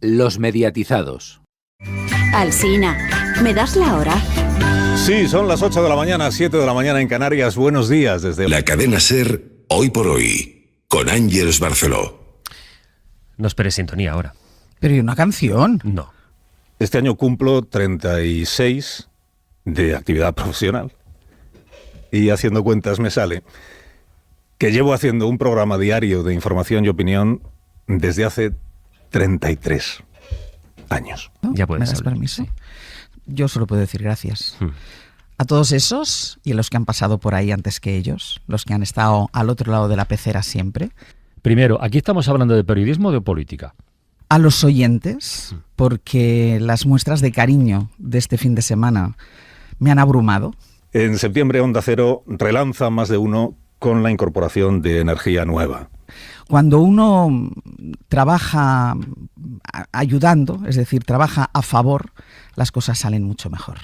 Los mediatizados. Alsina, ¿me das la hora? Sí, son las 8 de la mañana, 7 de la mañana en Canarias. Buenos días desde la cadena SER, Hoy por Hoy, con Ángeles Barceló. No esperes sintonía ahora. ¿Pero y una canción? No. Este año cumplo 36 de actividad profesional. Y haciendo cuentas me sale que llevo haciendo un programa diario de información y opinión desde hace 33 años. Ya puedes ¿Me das hablar. permiso? Yo solo puedo decir gracias. A todos esos y a los que han pasado por ahí antes que ellos, los que han estado al otro lado de la pecera siempre. Primero, ¿aquí estamos hablando de periodismo o de política? A los oyentes, porque las muestras de cariño de este fin de semana me han abrumado. En septiembre Onda Cero relanza Más de Uno con la incorporación de energía nueva. Cuando uno trabaja ayudando, es decir, trabaja a favor, las cosas salen mucho mejor.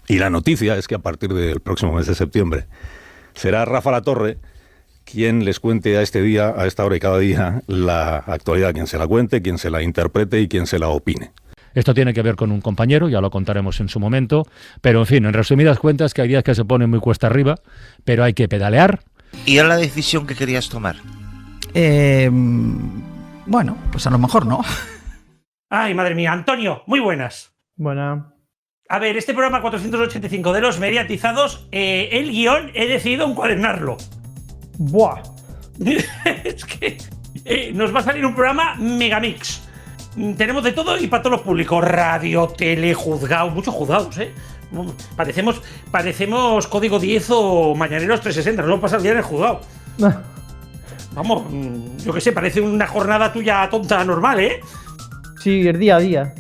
Y la noticia es que a partir del próximo mes de septiembre será Rafa Latorre quien les cuente a este día, a esta hora y cada día, la actualidad, quien se la cuente, quien se la interprete y quien se la opine. Esto tiene que ver con un compañero, ya lo contaremos en su momento, pero en fin, en resumidas cuentas, que hay días que se ponen muy cuesta arriba, pero hay que pedalear. ¿Y era la decisión que querías tomar? Bueno, pues a lo mejor no. Ay, madre mía, Antonio, muy buenas. Buena. A ver, este programa 485 de los mediatizados, el guión he decidido encuadernarlo. Buah. Es que nos va a salir un programa megamix. Tenemos de todo y para todos los públicos. Radio, tele, juzgado, muchos juzgados, ¿eh? Parecemos Código 10 o Mañaneros 360, nos vamos a pasar el día en el juzgado. Vamos, yo qué sé, parece una jornada tuya tonta normal, ¿eh? Sí, el día a día.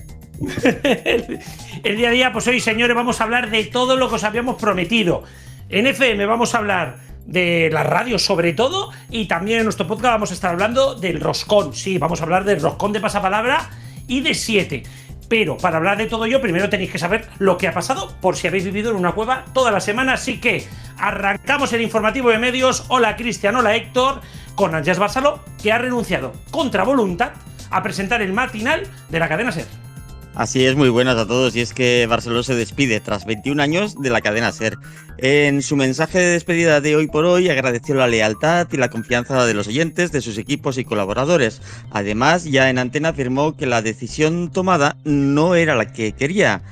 El día a día, pues hoy, señores, vamos a hablar de todo lo que os habíamos prometido. En FM vamos a hablar de la radio sobre todo, y también en nuestro podcast vamos a estar hablando del roscón. Sí, vamos a hablar del roscón de Pasapalabra y de 7. Pero para hablar de todo ello, primero tenéis que saber lo que ha pasado, por si habéis vivido en una cueva toda la semana. Así que arrancamos el informativo de medios. Hola Cristian, hola Héctor, con Ángeles Barceló, que ha renunciado contra voluntad a presentar el matinal de la cadena SER. Así es, muy buenas a todos. Y es que Barceló se despide tras 21 años de la cadena SER. En su mensaje de despedida de Hoy por Hoy agradeció la lealtad y la confianza de los oyentes, de sus equipos y colaboradores. Además, ya en antena afirmó que la decisión tomada no era la que quería,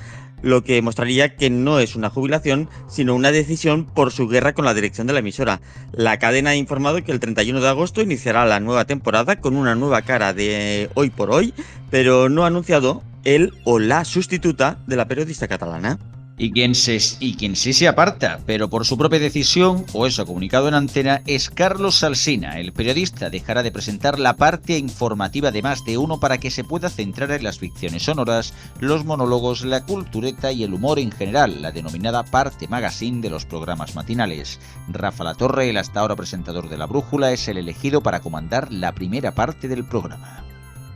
lo que mostraría que no es una jubilación, sino una decisión por su guerra con la dirección de la emisora. La cadena ha informado que el 31 de agosto iniciará la nueva temporada con una nueva cara de Hoy por Hoy, pero no ha anunciado el o la sustituta de la periodista catalana. Y quien sí se aparta, pero por su propia decisión, o eso ha comunicado en antena, es Carlos Alsina. El periodista dejará de presentar la parte informativa de Más de Uno para que se pueda centrar en las ficciones sonoras, los monólogos, la cultureta y el humor en general, la denominada parte magazine de los programas matinales. Rafa Latorre, el hasta ahora presentador de La Brújula, es el elegido para comandar la primera parte del programa.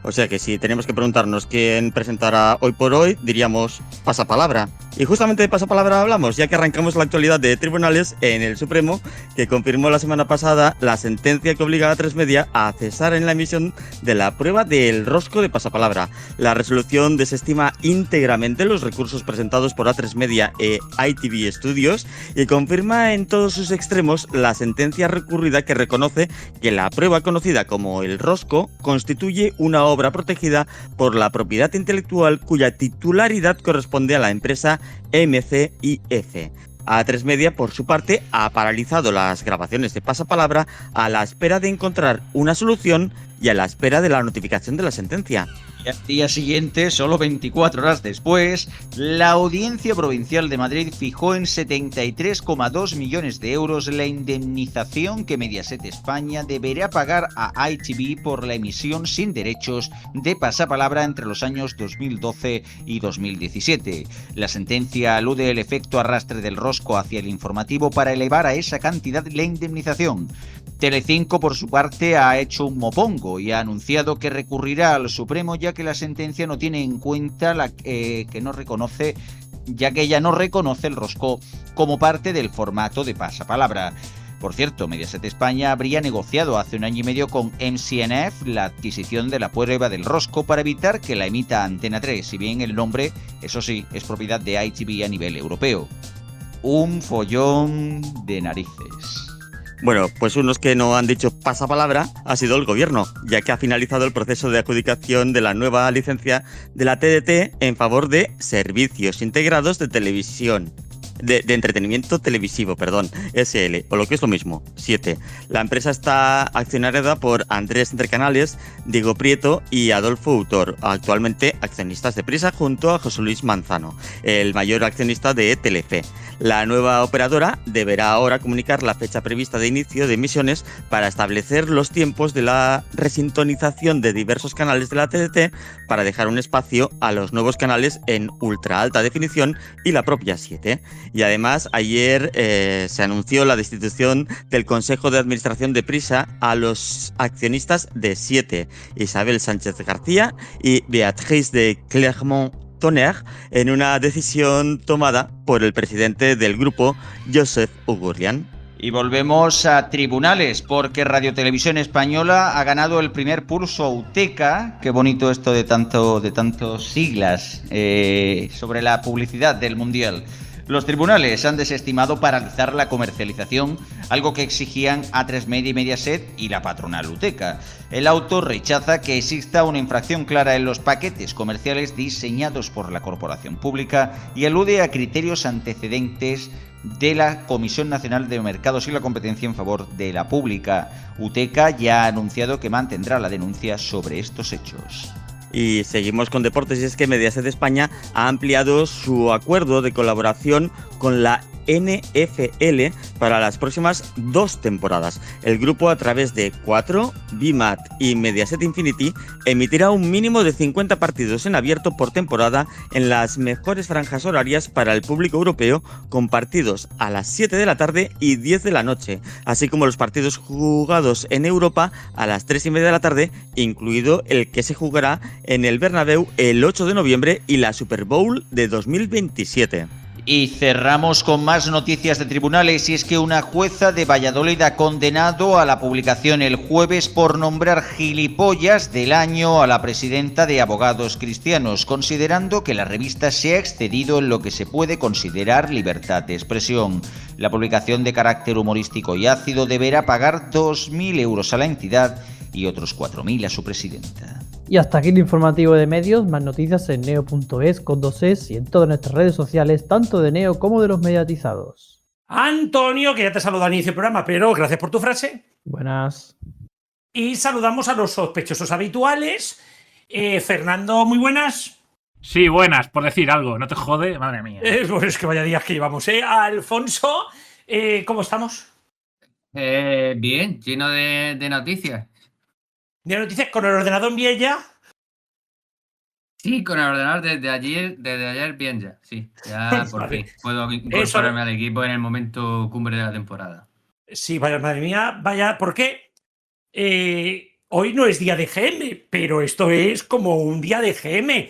O sea que si tenemos que preguntarnos quién presentará Hoy por Hoy, diríamos Pasapalabra. Y justamente de Pasapalabra hablamos, ya que arrancamos la actualidad de tribunales en el Supremo, que confirmó la semana pasada la sentencia que obliga a A3 Media a cesar en la emisión de la prueba del rosco de Pasapalabra. La resolución desestima íntegramente los recursos presentados por A3 Media e ITV Studios y confirma en todos sus extremos la sentencia recurrida que reconoce que la prueba conocida como el rosco constituye una obra protegida por la propiedad intelectual cuya titularidad corresponde a la empresa MCIF. A3 Media, por su parte, ha paralizado las grabaciones de Pasapalabra a la espera de encontrar una solución y a la espera de la notificación de la sentencia. Y al día siguiente, solo 24 horas después, la Audiencia Provincial de Madrid fijó en 73,2 millones de euros la indemnización que Mediaset España deberá pagar a ITV por la emisión sin derechos de Pasapalabra entre los años 2012 y 2017. La sentencia alude al efecto arrastre del rosco hacia el informativo para elevar a esa cantidad la indemnización. Telecinco, por su parte, ha hecho un mopongo y ha anunciado que recurrirá al Supremo, ya que la sentencia no tiene en cuenta que ella no reconoce el rosco como parte del formato de Pasapalabra. Por cierto, Mediaset España habría negociado hace un año y medio con MCNF la adquisición de la prueba del rosco para evitar que la emita Antena 3, si bien el nombre, eso sí, es propiedad de ITV a nivel europeo. Un follón de narices. Bueno, pues unos que no han dicho pasapalabra ha sido el gobierno, ya que ha finalizado el proceso de adjudicación de la nueva licencia de la TDT en favor de servicios integrados de televisión. De entretenimiento televisivo, SL, o lo que es lo mismo, 7. La empresa está accionariada por Andrés Entrecanales, Diego Prieto y Adolfo Autor, actualmente accionistas de Prisa, junto a José Luis Manzano, el mayor accionista de Telefe. La nueva operadora deberá ahora comunicar la fecha prevista de inicio de emisiones para establecer los tiempos de la resintonización de diversos canales de la TDT para dejar un espacio a los nuevos canales en ultra alta definición y la propia 7. Y además, ayer se anunció la destitución del Consejo de Administración de Prisa a los accionistas de 7, Isabel Sánchez García y Beatriz de Clermont-Tonnerre, en una decisión tomada por el presidente del grupo, Josep Ugurlian. Y volvemos a tribunales, porque Radio Televisión Española ha ganado el primer pulso UTECA. Qué bonito esto de tantos siglas sobre la publicidad del Mundial. Los tribunales han desestimado paralizar la comercialización, algo que exigían A3 Media y Mediaset y la patronal UTECA. El auto rechaza que exista una infracción clara en los paquetes comerciales diseñados por la corporación pública y alude a criterios antecedentes de la Comisión Nacional de Mercados y la Competencia en favor de la pública. UTECA ya ha anunciado que mantendrá la denuncia sobre estos hechos. Y seguimos con deportes, y es que Mediaset España ha ampliado su acuerdo de colaboración con la NFL para las próximas 2 temporadas. El grupo, a través de 4, BIMAT y Mediaset Infinity, emitirá un mínimo de 50 partidos en abierto por temporada en las mejores franjas horarias para el público europeo, con partidos a las 7 de la tarde y 10 de la noche, así como los partidos jugados en Europa a las 3:30 de la tarde, incluido el que se jugará en el Bernabéu el 8 de noviembre y la Super Bowl de 2027. Y cerramos con más noticias de tribunales, y es que una jueza de Valladolid ha condenado a la publicación el jueves por nombrar gilipollas del año a la presidenta de Abogados Cristianos, considerando que la revista se ha excedido en lo que se puede considerar libertad de expresión. La publicación, de carácter humorístico y ácido, deberá pagar 2.000 euros a la entidad y otros 4.000 a su presidenta. Y hasta aquí el informativo de medios. Más noticias en neo.es con 2 es y en todas nuestras redes sociales, tanto de Neo como de los mediatizados. Antonio, que ya te saludó al inicio del programa, pero gracias por tu frase. Buenas. Y saludamos a los sospechosos habituales. Fernando, muy buenas. Sí, buenas, por decir algo, no te jode, madre mía. Pues es que vaya días que llevamos, ¿eh? Alfonso, ¿cómo estamos? Bien, lleno de noticias. ¿De noticias con el ordenador bien ya? Sí, con el ordenador desde ayer bien ya, sí. Ya por fin puedo incorporarme al equipo en el momento cumbre de la temporada. Sí, vaya, madre mía, vaya, ¿por qué? Hoy no es día de GM, pero esto es como un día de GM.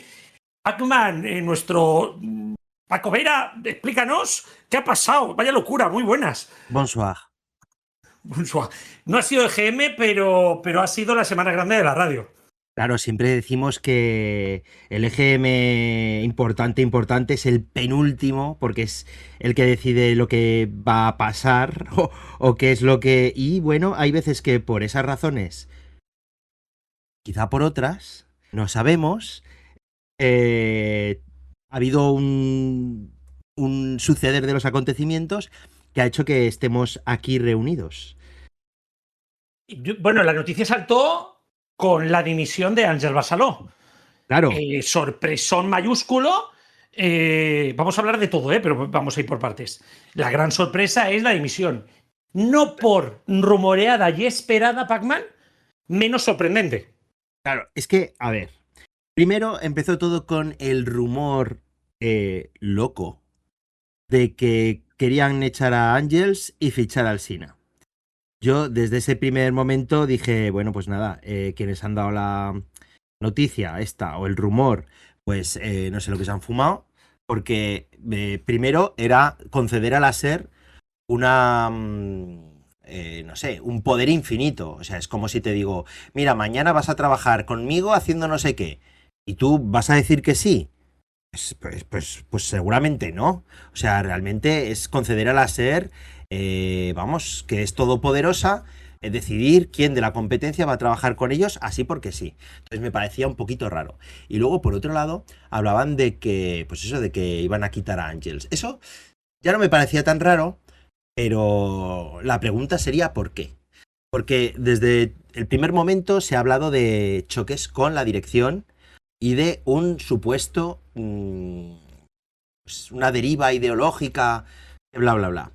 Pac-Man, nuestro Paco Vera, explícanos qué ha pasado. Vaya locura, muy buenas. Bonsoir. No ha sido EGM, pero ha sido la semana grande de la radio. Claro, siempre decimos que el EGM importante es el penúltimo, porque es el que decide lo que va a pasar o qué es lo que... Y bueno, hay veces que por esas razones, quizá por otras, no sabemos, ha habido un suceder de los acontecimientos que ha hecho que estemos aquí reunidos. Bueno, la noticia saltó con la dimisión de Ángel Basaló. Claro. Sorpresón mayúsculo. Vamos a hablar de todo, pero vamos a ir por partes. La gran sorpresa es la dimisión. No por rumoreada y esperada, Pac-Man, menos sorprendente. Claro, es que, a ver, primero empezó todo con el rumor loco de que querían echar a Ángels y fichar al Sina. Yo desde ese primer momento dije, bueno, pues nada, quienes han dado la noticia esta o el rumor, pues no sé lo que se han fumado, porque primero era conceder a la SER una no sé, un poder infinito. O sea, es como si te digo, mira, mañana vas a trabajar conmigo haciendo no sé qué, y tú vas a decir que sí. Pues seguramente no. O sea, realmente es conceder a la SER, vamos, que es todopoderosa, decidir quién de la competencia va a trabajar con ellos así porque sí. Entonces me parecía un poquito raro. Y luego, por otro lado, hablaban de que, pues eso, de que iban a quitar a Ángels. Eso ya no me parecía tan raro, pero la pregunta sería ¿por qué? Porque desde el primer momento se ha hablado de choques con la dirección y de un supuesto, pues una deriva ideológica, bla, bla, bla.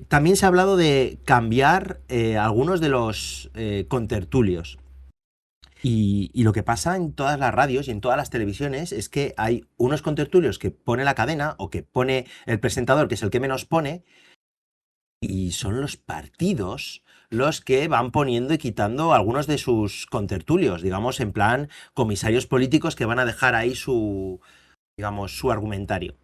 También se ha hablado de cambiar algunos de los contertulios. Y lo que pasa en todas las radios y en todas las televisiones es que hay unos contertulios que pone la cadena o que pone el presentador, que es el que menos pone, y son los partidos los que van poniendo y quitando algunos de sus contertulios, digamos, en plan comisarios políticos que van a dejar ahí su, digamos, su argumentario.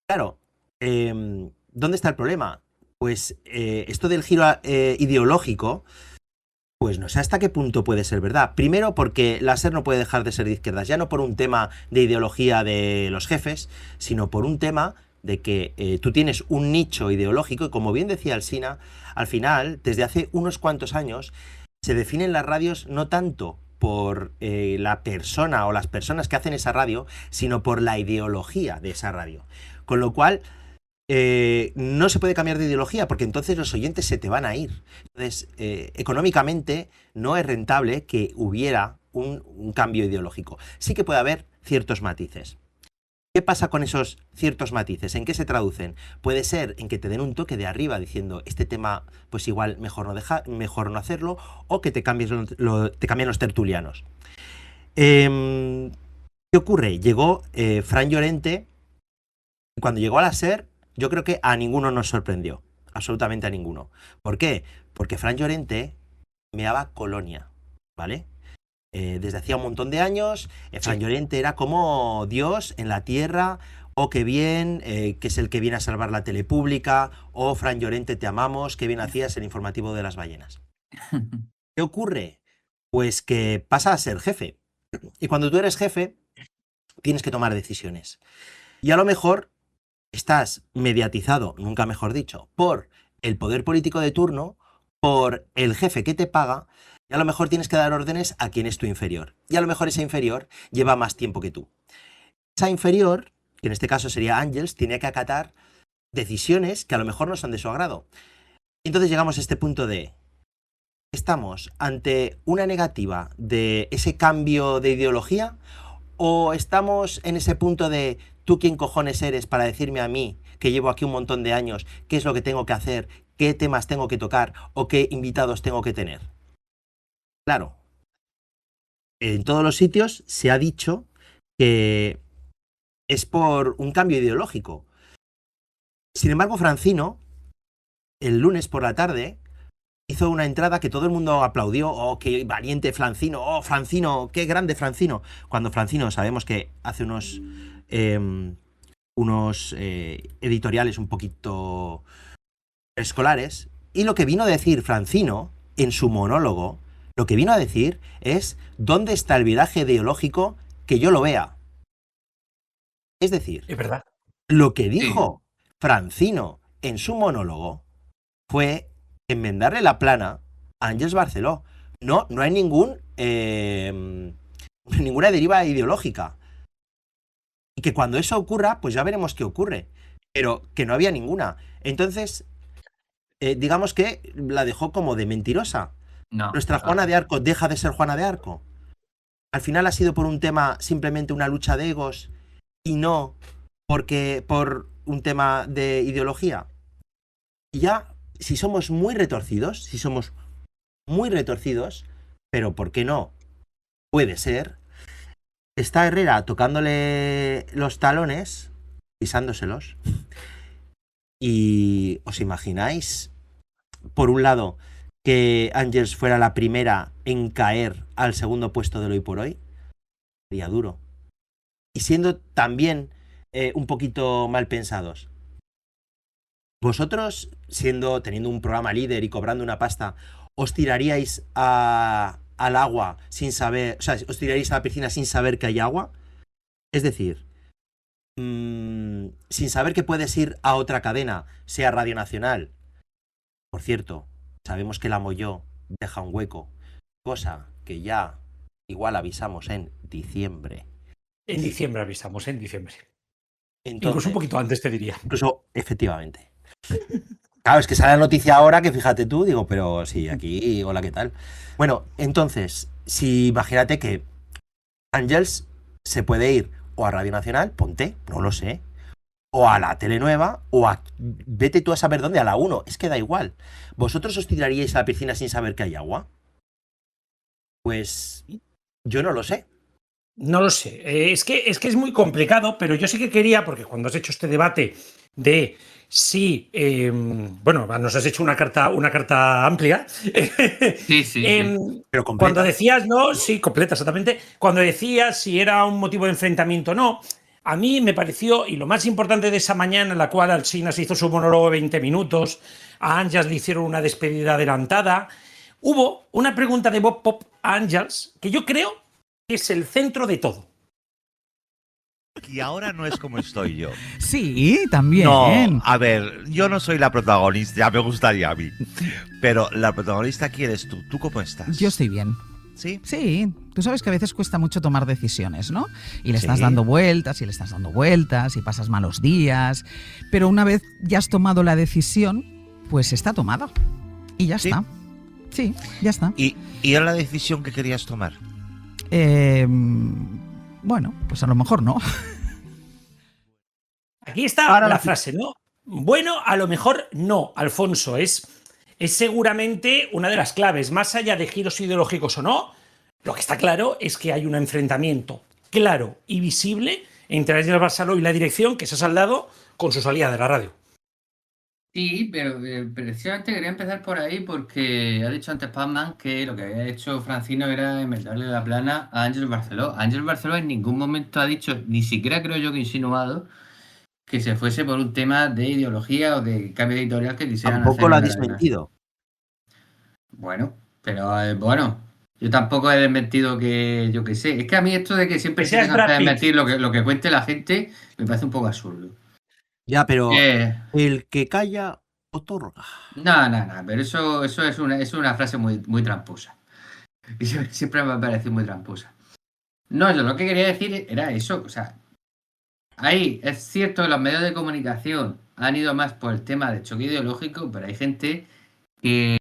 Claro, ¿dónde está el problema? Pues esto del giro ideológico, pues no sé hasta qué punto puede ser verdad. Primero porque la SER no puede dejar de ser de izquierdas, ya no por un tema de ideología de los jefes, sino por un tema de que tú tienes un nicho ideológico y, como bien decía Alsina, al final, desde hace unos cuantos años, se definen las radios no tanto por la persona o las personas que hacen esa radio, sino por la ideología de esa radio. Con lo cual, no se puede cambiar de ideología porque entonces los oyentes se te van a ir. Entonces, económicamente no es rentable que hubiera un cambio ideológico. Sí que puede haber ciertos matices. ¿Qué pasa con esos ciertos matices? ¿En qué se traducen? Puede ser en que te den un toque de arriba diciendo este tema, pues igual mejor no hacerlo, o que te cambien los tertulianos. ¿Qué ocurre? Llegó Fran Llorente, y cuando llegó a la SER, yo creo que a ninguno nos sorprendió, absolutamente a ninguno. ¿Por qué? Porque Fran Llorente meaba colonia, ¿vale? Desde hacía un montón de años, Fran Llorente era como Dios en la tierra, o qué bien, que es el que viene a salvar la tele pública, o Fran Llorente te amamos, qué bien hacías el informativo de las ballenas. ¿Qué ocurre? Pues que pasa a ser jefe. Y cuando tú eres jefe, tienes que tomar decisiones. Y a lo mejor estás mediatizado, nunca mejor dicho, por el poder político de turno, por el jefe que te paga, y a lo mejor tienes que dar órdenes a quien es tu inferior. Y a lo mejor ese inferior lleva más tiempo que tú. Esa inferior, que en este caso sería Ángels, tiene que acatar decisiones que a lo mejor no son de su agrado. Y entonces llegamos a este punto de, ¿estamos ante una negativa de ese cambio de ideología? ¿O estamos en ese punto de, tú quién cojones eres para decirme a mí, que llevo aquí un montón de años, qué es lo que tengo que hacer, qué temas tengo que tocar o qué invitados tengo que tener? Claro, en todos los sitios se ha dicho que es por un cambio ideológico. Sin embargo, Francino, el lunes por la tarde, hizo una entrada que todo el mundo aplaudió. ¡Oh, qué valiente Francino! ¡Oh, Francino! ¡Qué grande Francino! Cuando Francino, sabemos que hace unos editoriales un poquito escolares, y lo que vino a decir Francino en su monólogo, lo que vino a decir es ¿dónde está el viraje ideológico que yo lo vea? Es decir, es verdad. Lo que dijo Francino en su monólogo fue enmendarle la plana a Ángels Barceló. No hay ninguna deriva ideológica. Y que cuando eso ocurra, pues ya veremos qué ocurre. Pero que no había ninguna. Entonces, digamos que la dejó como de mentirosa. No, Nuestra Juana de Arco deja de ser Juana de Arco. Al final ha sido por un tema, simplemente una lucha de egos, y no por un tema de ideología. Y ya, si somos muy retorcidos, pero ¿por qué no? Puede ser. Está Herrera tocándole los talones, pisándoselos. Y ¿os imagináis, por un lado, que Ángels fuera la primera en caer al segundo puesto del Hoy por Hoy? Sería duro. Y siendo también un poquito mal pensados. ¿Vosotros, teniendo un programa líder y cobrando una pasta, os tiraríais al agua sin saber, o sea, os tiraríais a la piscina sin saber que hay agua? Es decir, sin saber que puedes ir a otra cadena, sea Radio Nacional. Por cierto, sabemos que la Molló deja un hueco, cosa que ya igual avisamos en diciembre. En diciembre avisamos, en diciembre. Entonces, incluso un poquito antes, te diría. Incluso, efectivamente. Claro, es que sale la noticia ahora que fíjate tú, digo, pero sí, aquí, hola, ¿qué tal? Bueno, entonces, si imagínate que Ángels se puede ir o a Radio Nacional, ponte, no lo sé, o a la Telenueva, vete tú a saber dónde, a la 1, es que da igual. ¿Vosotros os tiraríais a la piscina sin saber que hay agua? Pues yo no lo sé. No lo sé. Es que es muy complicado, pero yo sí que quería, porque cuando has hecho este debate de si, bueno, nos has hecho una carta amplia. Sí. Pero completa. Cuando decías, no, sí, completa, exactamente. Cuando decías si era un motivo de enfrentamiento o no, a mí me pareció, y lo más importante de esa mañana en la cual Alsina se hizo su monólogo de 20 minutos, a Ángels le hicieron una despedida adelantada, hubo una pregunta de Bob Pop a Ángels que yo creo que es el centro de todo. Y ahora no es como estoy yo. Sí, también. No, a ver, yo no soy la protagonista, ya me gustaría a mí. Pero la protagonista aquí eres tú. ¿Tú cómo estás? Yo estoy bien. ¿Sí? Sí, tú sabes que a veces cuesta mucho tomar decisiones, ¿no? Y le estás dando vueltas, y pasas malos días, pero una vez ya has tomado la decisión, pues está tomada. Y ya está. Sí, ya está. ¿Y era la decisión que querías tomar? Bueno, pues a lo mejor no. Aquí está la frase, ¿no? Bueno, a lo mejor no, Alfonso. Es seguramente una de las claves. Más allá de giros ideológicos o no, lo que está claro es que hay un enfrentamiento claro y visible entre Ángel Barceló y la dirección que se ha saldado con su salida de la radio. Sí, pero precisamente quería empezar por ahí porque ha dicho antes Pazman que lo que había hecho Francino era inventarle la plana a Ángel Barceló. Ángel Barceló en ningún momento ha dicho, ni siquiera creo yo que insinuado, que se fuese por un tema de ideología o de cambio editorial que quisieran Tampoco hacer. lo ha desmentido. Bueno, pero bueno, yo tampoco he desmentido que yo qué sé. Es que a mí esto de que siempre se tenga que desmentir lo que cuente la gente me parece un poco absurdo. Ya, pero el que calla otorga. No, pero eso es una frase muy tramposa. Y siempre me ha parecido muy tramposa. No, yo lo que quería decir era eso, o sea, ahí es cierto que los medios de comunicación han ido más por el tema de choque ideológico, pero hay gente que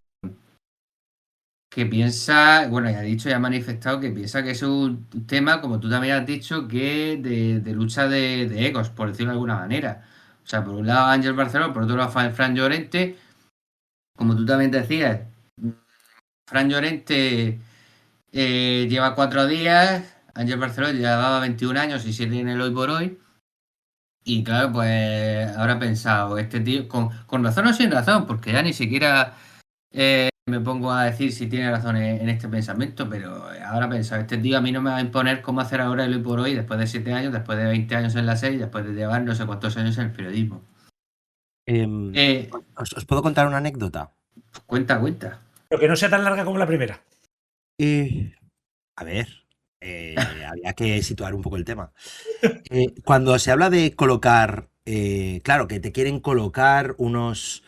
piensa, bueno, ya ha manifestado que piensa que es un tema, como tú también has dicho, que de lucha de egos, por decirlo de alguna manera. O sea, por un lado Ángel Barceló, por otro lado Fran Llorente. Como tú también decías, Fran Llorente lleva 4 días, Ángel Barceló llevaba 21 años y 7 en el Hoy por Hoy. Y claro, pues ahora he pensado, este tío, con razón o sin razón, porque ya ni siquiera me pongo a decir si tiene razón en este pensamiento, pero ahora he pensado, este tío a mí no me va a imponer cómo hacer ahora el Hoy por Hoy después de 7 años, después de 20 años en la SER, después de llevar no sé cuántos años en el periodismo. ¿Os puedo contar una anécdota? Cuenta. Pero que no sea tan larga como la primera. A ver, había que situar un poco el tema. Cuando se habla de colocar, claro, que te quieren colocar unos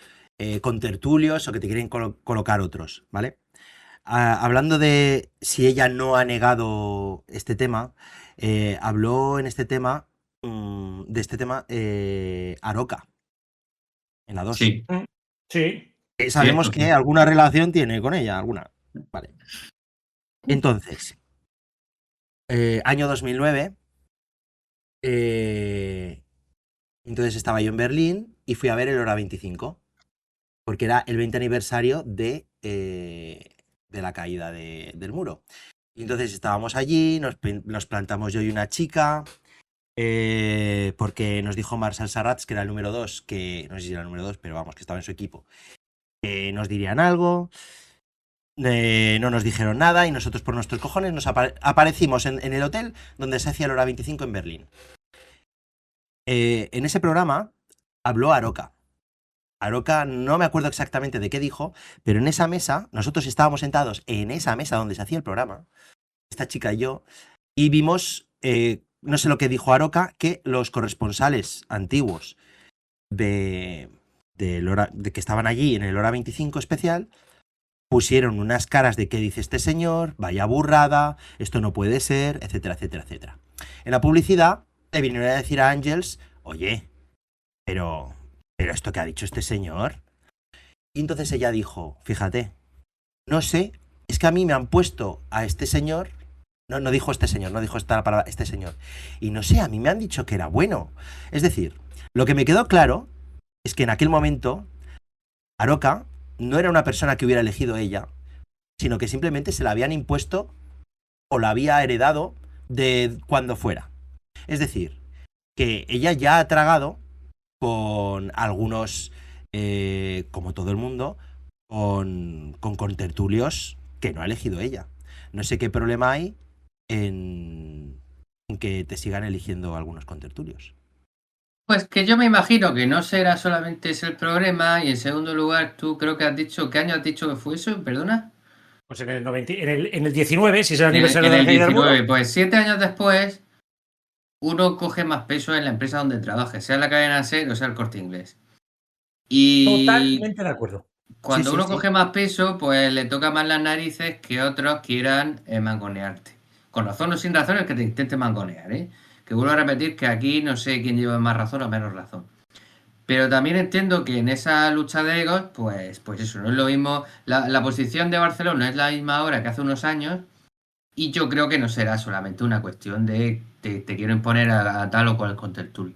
contertulios o que te quieren colocar otros, ¿vale? Hablando de si ella no ha negado este tema, habló en este tema, Aroca, en la 2. Sí. Sabemos que alguna relación tiene con ella, alguna. Vale. Entonces, año 2009, entonces estaba yo en Berlín y fui a ver el Hora 25, porque era el 20 aniversario de la caída del muro. Y entonces estábamos allí, nos plantamos yo y una chica, porque nos dijo Marcel Sarrats, que era el número 2, que no sé si era el número 2, pero vamos, que estaba en su equipo, que nos dirían algo. No nos dijeron nada y nosotros por nuestros cojones nos aparecimos en el hotel donde se hacía el Hora 25 en Berlín. En ese programa habló Aroca. Aroca, no me acuerdo exactamente de qué dijo, pero en esa mesa, nosotros estábamos sentados en esa mesa donde se hacía el programa, esta chica y yo, y vimos, no sé lo que dijo Aroca, que los corresponsales antiguos de que estaban allí en el Hora 25 especial, pusieron unas caras de qué dice este señor, vaya burrada, esto no puede ser, etcétera, etcétera, etcétera. En la publicidad le vinieron a decir a Ángels, oye, pero esto que ha dicho este señor. Y entonces ella dijo, fíjate, no sé, es que a mí me han puesto a este señor, no dijo este señor, no dijo esta palabra, este señor, y no sé, a mí me han dicho que era bueno. Es decir, lo que me quedó claro es que en aquel momento Aroca no era una persona que hubiera elegido ella, sino que simplemente se la habían impuesto o la había heredado de cuando fuera. Es decir, que ella ya ha tragado con algunos, como todo el mundo, con contertulios que no ha elegido ella. No sé qué problema hay en que te sigan eligiendo algunos contertulios. Pues que yo me imagino que no será solamente ese el problema, y en segundo lugar, tú creo que has dicho, ¿qué año has dicho que fue eso? ¿Perdona? Pues en el 19, si es el aniversario en el de 19, pues 7 años después, uno coge más peso en la empresa donde trabaje, sea la cadena SER o sea el Corte Inglés. Y totalmente de acuerdo. Cuando uno coge más peso, pues le toca más las narices que otros quieran mangonearte. Con razón o sin razón es que te intente mangonear, ¿eh? Que vuelvo a repetir que aquí no sé quién lleva más razón o menos razón. Pero también entiendo que en esa lucha de egos, pues eso, no es lo mismo. La posición de Barcelona es la misma ahora que hace unos años, y yo creo que no será solamente una cuestión de te quiero imponer a tal o cual contertulio.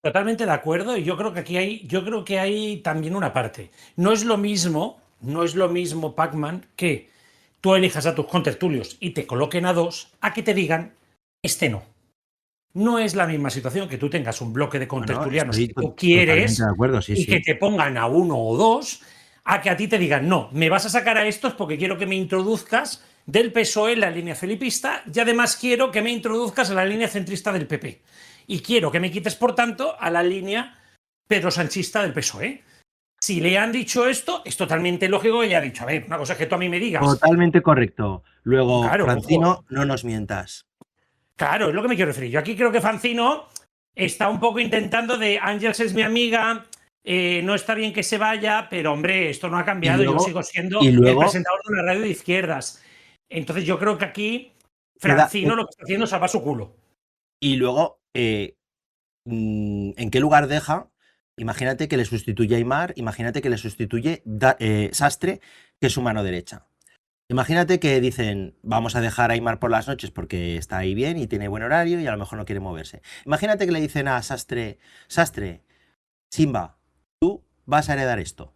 Totalmente de acuerdo, y yo creo que hay también una parte. No es lo mismo, Pac-Man, que tú elijas a tus contertulios y te coloquen a dos, a que te digan, este no. No es la misma situación que tú tengas un bloque de contertulianos que tú quieres de acuerdo, que te pongan a uno o dos, a que a ti te digan, no, me vas a sacar a estos porque quiero que me introduzcas del PSOE en la línea felipista, y además quiero que me introduzcas a la línea centrista del PP. Y quiero que me quites, por tanto, a la línea pedro-sanchista del PSOE. Si le han dicho esto, es totalmente lógico que ella ha dicho, a ver, una cosa es que tú a mí me digas. Totalmente correcto. Luego, claro, Francino, ojo. no nos mientas. Claro, es lo que me quiero referir. Yo aquí creo que Francino está un poco intentando de, Ángels es mi amiga, no está bien que se vaya, pero hombre, esto no ha cambiado, yo sigo siendo el presentador de una radio de izquierdas. Entonces yo creo que aquí Francino lo que está haciendo es salvar su culo. Y luego, ¿en qué lugar deja? Imagínate que le sustituye a Aimar, imagínate que le sustituye Sastre, que es su mano derecha. Imagínate que dicen, vamos a dejar a Aimar por las noches porque está ahí bien y tiene buen horario y a lo mejor no quiere moverse. Imagínate que le dicen a Sastre, Simba, tú vas a heredar esto.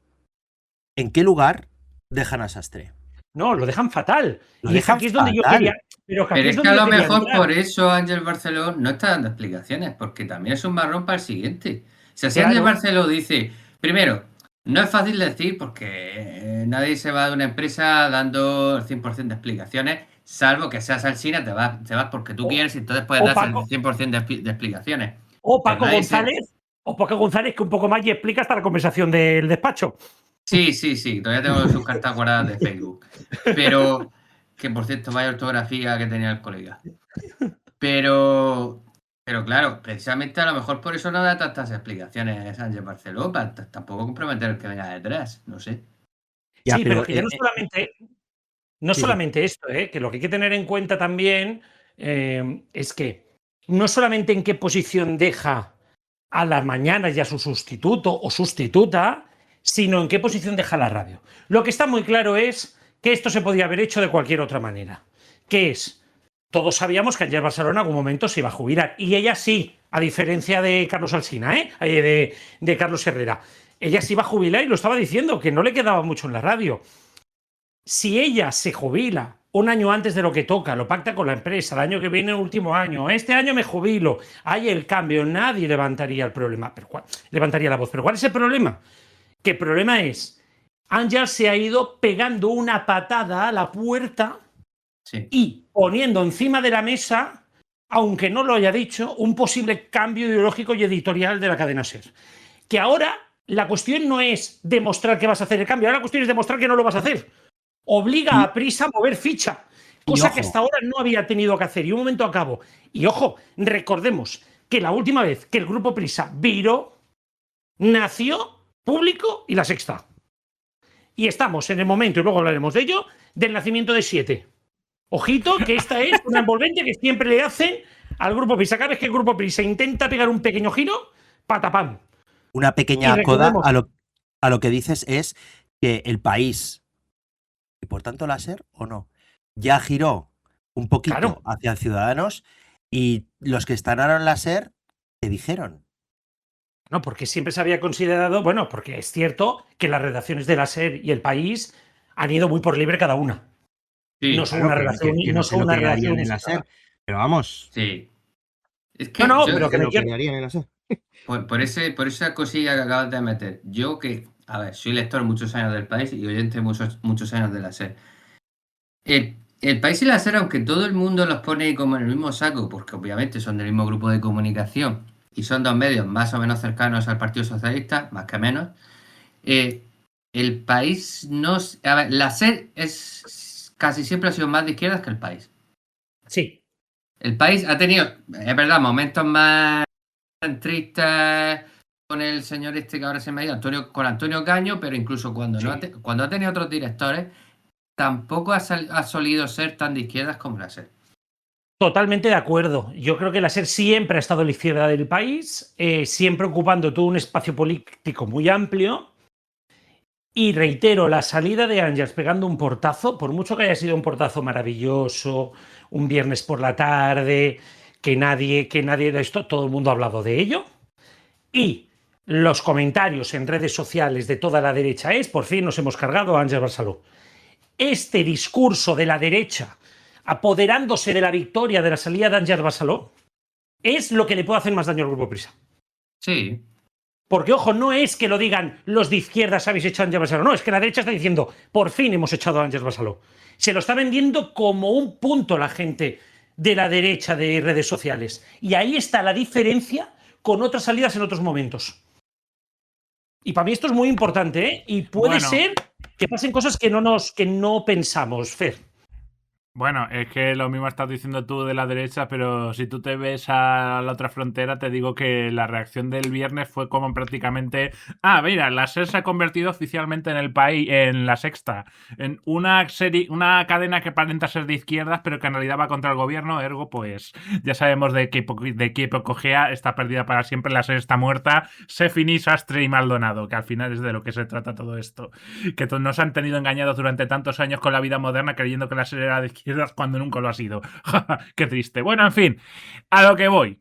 ¿En qué lugar dejan a Sastre? No, lo dejan fatal. Y aquí es donde yo quería... Pero es que a lo mejor por eso Ángel Barceló no está dando explicaciones, porque también es un marrón para el siguiente. O sea, si Ángel Barceló dice, primero, no es fácil decir porque nadie se va de una empresa dando el 100% de explicaciones, salvo que seas Alsina, te vas porque tú quieres y entonces puedes dar el 100% de explicaciones. O Paco González, que un poco más y explica hasta la conversación del despacho. Sí, todavía tengo sus cartas guardadas de Facebook. Pero, que por cierto, vaya ortografía que tenía el colega. Pero claro, precisamente a lo mejor por eso no da tantas explicaciones Ángel Barceló, para tampoco comprometer el que venga detrás, no sé. Ya, sí, pero que ya no solamente esto, que lo que hay que tener en cuenta también es que no solamente en qué posición deja a las mañanas y a su sustituto o sustituta, sino en qué posición deja la radio. Lo que está muy claro es que esto se podía haber hecho de cualquier otra manera, que es... Todos sabíamos que Ángel Barceló en algún momento se iba a jubilar. Y ella sí, a diferencia de Carlos Alsina, de Carlos Herrera. Ella se iba a jubilar y lo estaba diciendo, que no le quedaba mucho en la radio. Si ella se jubila un año antes de lo que toca, lo pacta con la empresa, el año que viene, el último año, este año me jubilo, hay el cambio, nadie levantaría el problema. Levantaría la voz. ¿Pero cuál es el problema? Que el problema es, Ángel se ha ido pegando una patada a la puerta... Sí. Y poniendo encima de la mesa, aunque no lo haya dicho, un posible cambio ideológico y editorial de la cadena SER. Que ahora La cuestión no es demostrar que vas a hacer el cambio, ahora la cuestión es demostrar que no lo vas a hacer. Obliga a Prisa a mover ficha, cosa que hasta ahora no había tenido que hacer. Y un momento a cabo. Y ojo, recordemos que la última vez que el grupo Prisa viró, nació Público y La Sexta. Y estamos en el momento, y luego hablaremos de ello, del nacimiento de 7. Ojito, que esta es una envolvente que siempre le hacen al grupo Prisa. Cada vez que el grupo Prisa intenta pegar un pequeño giro, patapam. Una pequeña coda a lo que dices es que el país, y por tanto la SER o no, ya giró un poquito hacia Ciudadanos y los que están ahora en la SER, ¿qué dijeron? No, porque siempre se había considerado, bueno, porque es cierto que las redacciones de la SER y El País han ido muy por libre cada una. Sí, no son una relación, que no son una relación en la SER, pero vamos. Sí. Es que pero que lo que harían en la SER. Por esa cosilla que acabas de meter, yo que, a ver, soy lector muchos años del País y oyente muchos años de la SER. El País y la SER, aunque todo el mundo los pone como en el mismo saco, porque obviamente son del mismo grupo de comunicación y son dos medios más o menos cercanos al Partido Socialista, más que menos, el País no... A ver, la SER casi siempre ha sido más de izquierdas que el País. Sí. El País ha tenido, es verdad, momentos más centristas con el señor que ahora se me ha ido, con Antonio Caño, pero incluso cuando ha tenido otros directores, tampoco ha solido ser tan de izquierdas como la SER. Totalmente de acuerdo. Yo creo que la SER siempre ha estado a la izquierda del país, siempre ocupando todo un espacio político muy amplio. Y reitero, la salida de Ángels pegando un portazo, por mucho que haya sido un portazo maravilloso, un viernes por la tarde, que nadie de esto, todo el mundo ha hablado de ello. Y los comentarios en redes sociales de toda la derecha por fin nos hemos cargado a Ángels Barceló. Este discurso de la derecha apoderándose de la victoria de la salida de Ángels Barceló es lo que le puede hacer más daño al Grupo Prisa. Sí. Porque, ojo, no es que lo digan los de izquierdas habéis echado a Ángels Barceló, no, es que la derecha está diciendo, por fin hemos echado a Ángels Barceló. Se lo está vendiendo como un punto la gente de la derecha de redes sociales. Y ahí está la diferencia con otras salidas en otros momentos. Y para mí esto es muy importante, y puede ser que pasen cosas que no pensamos, Fer. Bueno, es que lo mismo estás diciendo tú de la derecha, pero si tú te ves a la otra frontera, te digo que la reacción del viernes fue como prácticamente... mira, la SER se ha convertido oficialmente en El País, en La Sexta, en una cadena que aparenta ser de izquierdas, pero que en realidad va contra el gobierno, ergo, pues ya sabemos de qué hipocogea está perdida para siempre, la SER está muerta, se finí, Sastre y Maldonado, que al final es de lo que se trata todo esto. Que nos han tenido engañados durante tantos años con la vida moderna creyendo que la SER era de izquierdas cuando nunca lo ha sido. Qué triste. Bueno, en fin, a lo que voy.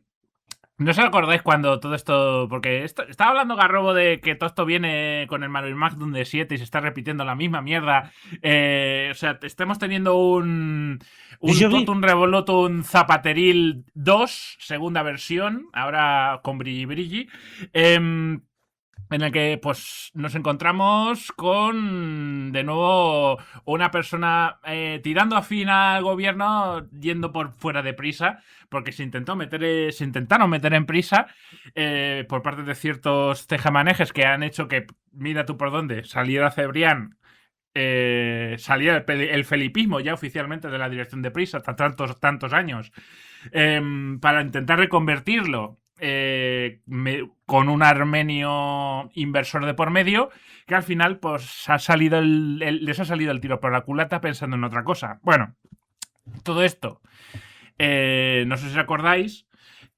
¿No os acordáis cuando todo esto... Porque estaba hablando Garrobo de que todo esto viene con el Manuel Magnum de 7 y se está repitiendo la misma mierda. O sea, estemos teniendo un Totum Revolutum Zapateril 2, segunda versión, ahora con brilli. En el que pues nos encontramos con de nuevo una persona tirando afín al gobierno, yendo por fuera de Prisa, porque se intentaron meter en Prisa por parte de ciertos tejamanejes que han hecho que, mira tú por dónde, saliera Cebrián, saliera el felipismo ya oficialmente de la dirección de Prisa hasta tantos años, para intentar reconvertirlo con un armenio inversor de por medio, que al final pues les ha salido el tiro por la culata pensando en otra cosa. Bueno, todo esto, no sé si os acordáis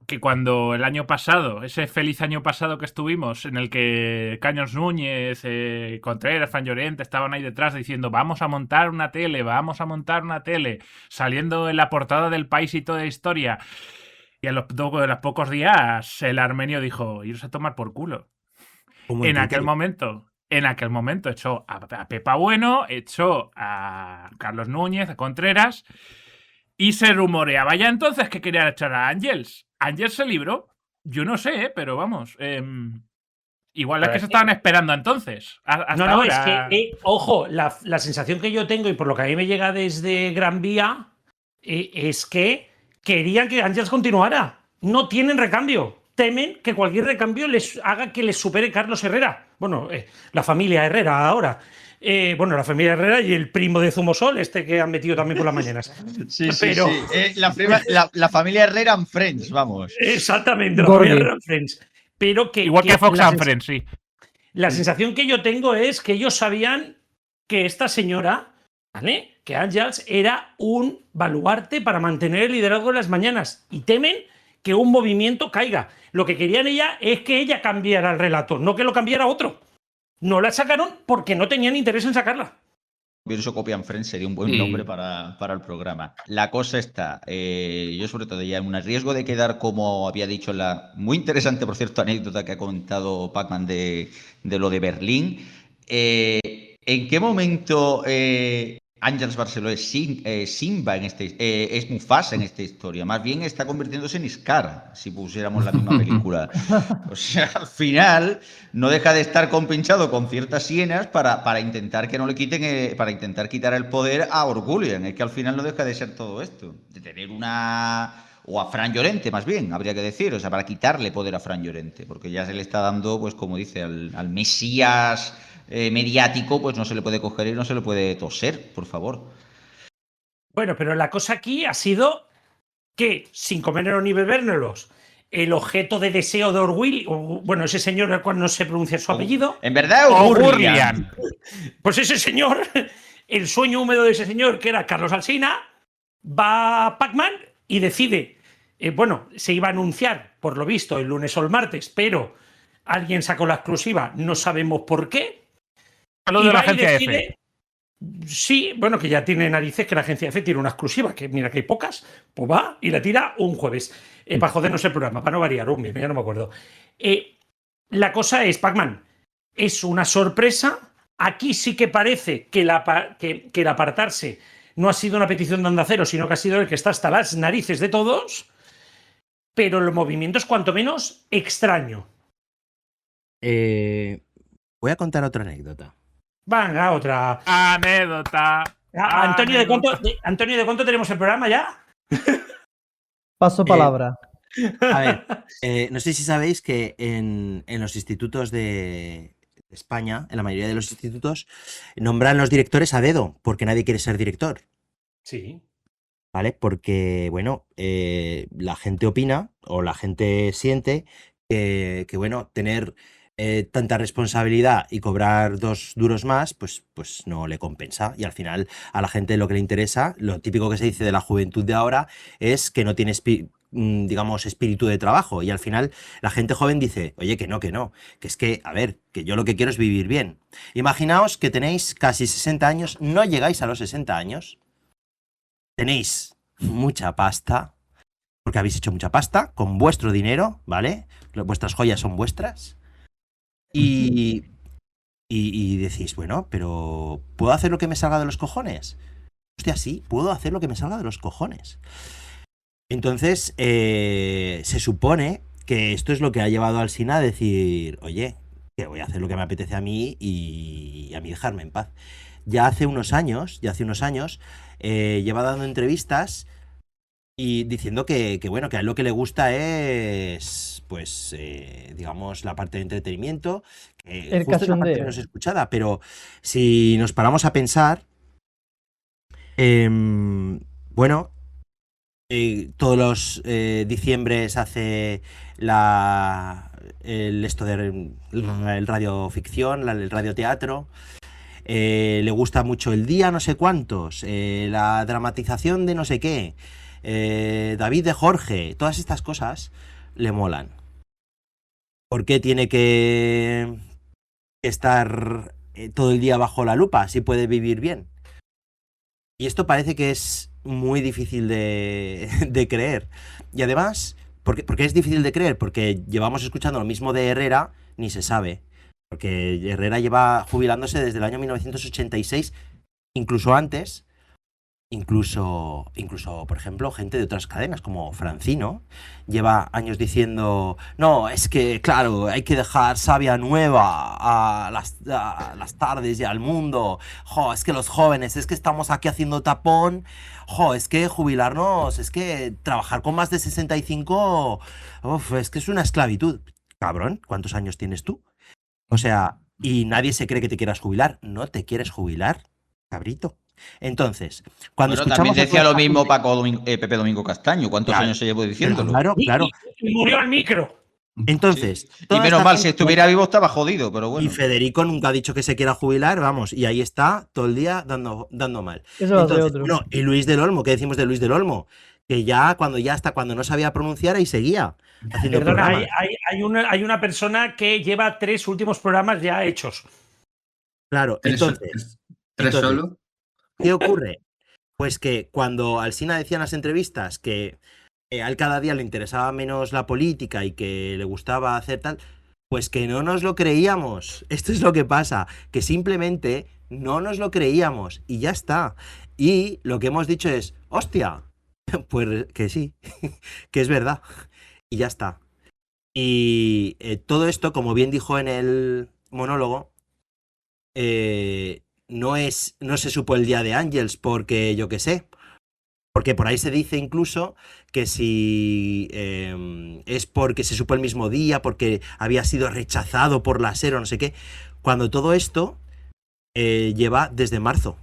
que cuando el año pasado, ese feliz año pasado que estuvimos, en el que Caños Núñez, Contreras, Fran Llorente estaban ahí detrás diciendo vamos a montar una tele, saliendo en la portada del País y toda la historia, y a los pocos días el armenio dijo, iros a tomar por culo. En aquel momento echó a Pepa Bueno, echó a Carlos Núñez, a Contreras, y se rumoreaba ya entonces que querían echar a Ángels. Ángels se libró. Yo no sé, pero vamos. Igual es que se estaban esperando entonces. Hasta ahora. Es que, ojo, la sensación que yo tengo, y por lo que a mí me llega desde Gran Vía, es que querían que Ángels continuara. No tienen recambio. temen que cualquier recambio les haga que les supere Carlos Herrera. Bueno, la familia Herrera ahora. La familia Herrera y el primo de Zumosol, que han metido también por las mañanas. Sí. La familia Herrera and Friends, vamos. Exactamente, la familia Herrera and Friends. Pero igual que Fox and Friends, sí. La sensación que yo tengo es que ellos sabían que esta señora, ¿vale?, que Àngels era un baluarte para mantener el liderazgo de las mañanas, y temen que un movimiento caiga. Lo que querían ella es que ella cambiara el relato, no que lo cambiara otro. No la sacaron porque no tenían interés en sacarla. Pienso Copy and Friends sería un buen nombre para el programa. La cosa está, yo sobre todo ya en un riesgo de quedar, como había dicho, la muy interesante, por cierto, anécdota que ha comentado Pacman de lo de Berlín. ¿En qué momento Àngels Barceló es Simba es Mufasa en esta historia? Más bien está convirtiéndose en Scar, si pusiéramos la misma película. O sea, al final no deja de estar compinchado con ciertas sienas para intentar que no le quiten, para intentar quitar el poder a Orgullian. Es que al final no deja de ser todo esto, de tener o a Fran Llorente, más bien, habría que decir, o sea, para quitarle poder a Fran Llorente, porque ya se le está dando, pues como dice, al Mesías mediático, pues no se le puede coger y no se le puede toser, por favor. Bueno, pero la cosa aquí ha sido que, sin comérnoslo ni bebérnoslos, el objeto de deseo de Orwell, bueno, ese señor al cual no se pronuncia su apellido. En verdad, Orwellian. Pues ese señor, el sueño húmedo de ese señor, que era Carlos Alsina, va a Pacman y decide, se iba a anunciar, por lo visto, el lunes o el martes, pero alguien sacó la exclusiva, no sabemos por qué. Lo de la agencia F. Sí, bueno, que ya tiene narices que la agencia F tiene una exclusiva, que mira que hay pocas, pues va y la tira un jueves, para jodernos el programa, para no variar, ya no me acuerdo. La cosa es, Pacman, es una sorpresa. Aquí sí que parece que el apartarse no ha sido una petición de Onda Cero, sino que ha sido el que está hasta las narices de todos, pero el movimiento es cuanto menos extraño. Voy a contar otra anécdota. Venga, otra. Anécdota. Antonio, ¿de cuánto tenemos el programa ya? Paso palabra. A ver, no sé si sabéis que en los institutos de España, en la mayoría de los institutos, nombran los directores a dedo, porque nadie quiere ser director. Sí. ¿Vale? Porque, bueno, la gente opina o la gente siente que tener tanta responsabilidad y cobrar 2 duros más, pues no le compensa. Y al final a la gente lo que le interesa, lo típico que se dice de la juventud de ahora, es que no tiene espíritu de trabajo. Y al final la gente joven dice, oye, que no, que es que, a ver, que yo lo que quiero es vivir bien. Imaginaos que tenéis casi 60 años, no llegáis a los 60 años, tenéis mucha pasta, porque habéis hecho mucha pasta con vuestro dinero, ¿vale? Vuestras joyas son vuestras. Y decís, bueno, pero ¿puedo hacer lo que me salga de los cojones? Hostia, sí, puedo hacer lo que me salga de los cojones. Entonces, se supone que esto es lo que ha llevado a Alsina a decir, oye, que voy a hacer lo que me apetece a mí y a mí dejarme en paz. Ya hace unos años, lleva dando entrevistas y diciendo que a él lo que le gusta es, pues, digamos, la parte de entretenimiento, que el justo es la parte cachondeo. menos escuchada, pero si nos paramos a pensar, todos los diciembres hace el radioficción, el radioteatro. Le gusta mucho el día no sé cuántos, la dramatización de no sé qué, David de Jorge, todas estas cosas le molan. ¿Por qué tiene que estar todo el día bajo la lupa si puede vivir bien? Y esto parece que es muy difícil de creer. Y además, ¿por qué es difícil de creer? Porque llevamos escuchando lo mismo de Herrera, ni se sabe. Porque Herrera lleva jubilándose desde el año 1986, incluso antes, Incluso, por ejemplo, gente de otras cadenas, como Francino, lleva años diciendo, no, es que, claro, hay que dejar savia nueva a las tardes y al mundo. Jo, es que los jóvenes, es que estamos aquí haciendo tapón. Jo, es que jubilarnos, es que trabajar con más de 65, uf, es que es una esclavitud. Cabrón, ¿cuántos años tienes tú? O sea, y nadie se cree que te quieras jubilar. ¿No te quieres jubilar, cabrito? Entonces, cuando Bueno, escuchamos también decía a lo mismo Pepe Domingo Castaño. ¿Cuántos años se llevó diciéndolo? Claro. Y murió al micro. Entonces, Y menos mal, si estuviera vivo estaba jodido, pero bueno. Y Federico nunca ha dicho que se quiera jubilar, vamos, y ahí está todo el día dando mal. Eso hace otro. No, y Luis del Olmo, ¿qué decimos de Luis del Olmo? Que ya cuando no sabía pronunciar y seguía haciendo Perdona, programas. hay una persona que lleva 3 últimos programas ya hechos. Claro, ¿Tres entonces, solo? ¿qué ocurre? Pues que cuando Alsina decía en las entrevistas que a él cada día le interesaba menos la política y que le gustaba hacer tal, pues que no nos lo creíamos. Esto es lo que pasa, que simplemente no nos lo creíamos y ya está. Y lo que hemos dicho es, hostia, pues que sí, que es verdad. Y ya está. Y todo esto, como bien dijo en el monólogo, no se supo el día de Ángels porque yo qué sé. Porque por ahí se dice incluso que si es porque se supo el mismo día, porque había sido rechazado por la SER o no sé qué, cuando todo esto lleva desde marzo,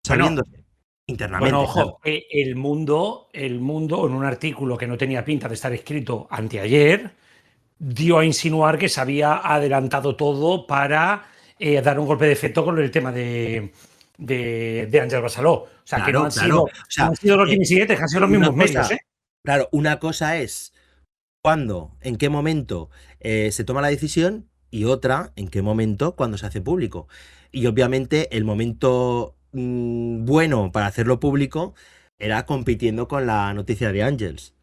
sabiéndose internamente. Bueno, ojo, el mundo, en un artículo que no tenía pinta de estar escrito anteayer, dio a insinuar que se había adelantado todo para dar un golpe de efecto con el tema de Ángel Barceló. O sea, Claro, que no han claro. sido, no han sido los Dimisietes, han sido los mismos medios, ¿eh? Claro, una cosa es cuándo, en qué momento se toma la decisión y otra, en qué momento, cuando se hace público. Y obviamente el momento bueno para hacerlo público era compitiendo con la noticia de Ángels.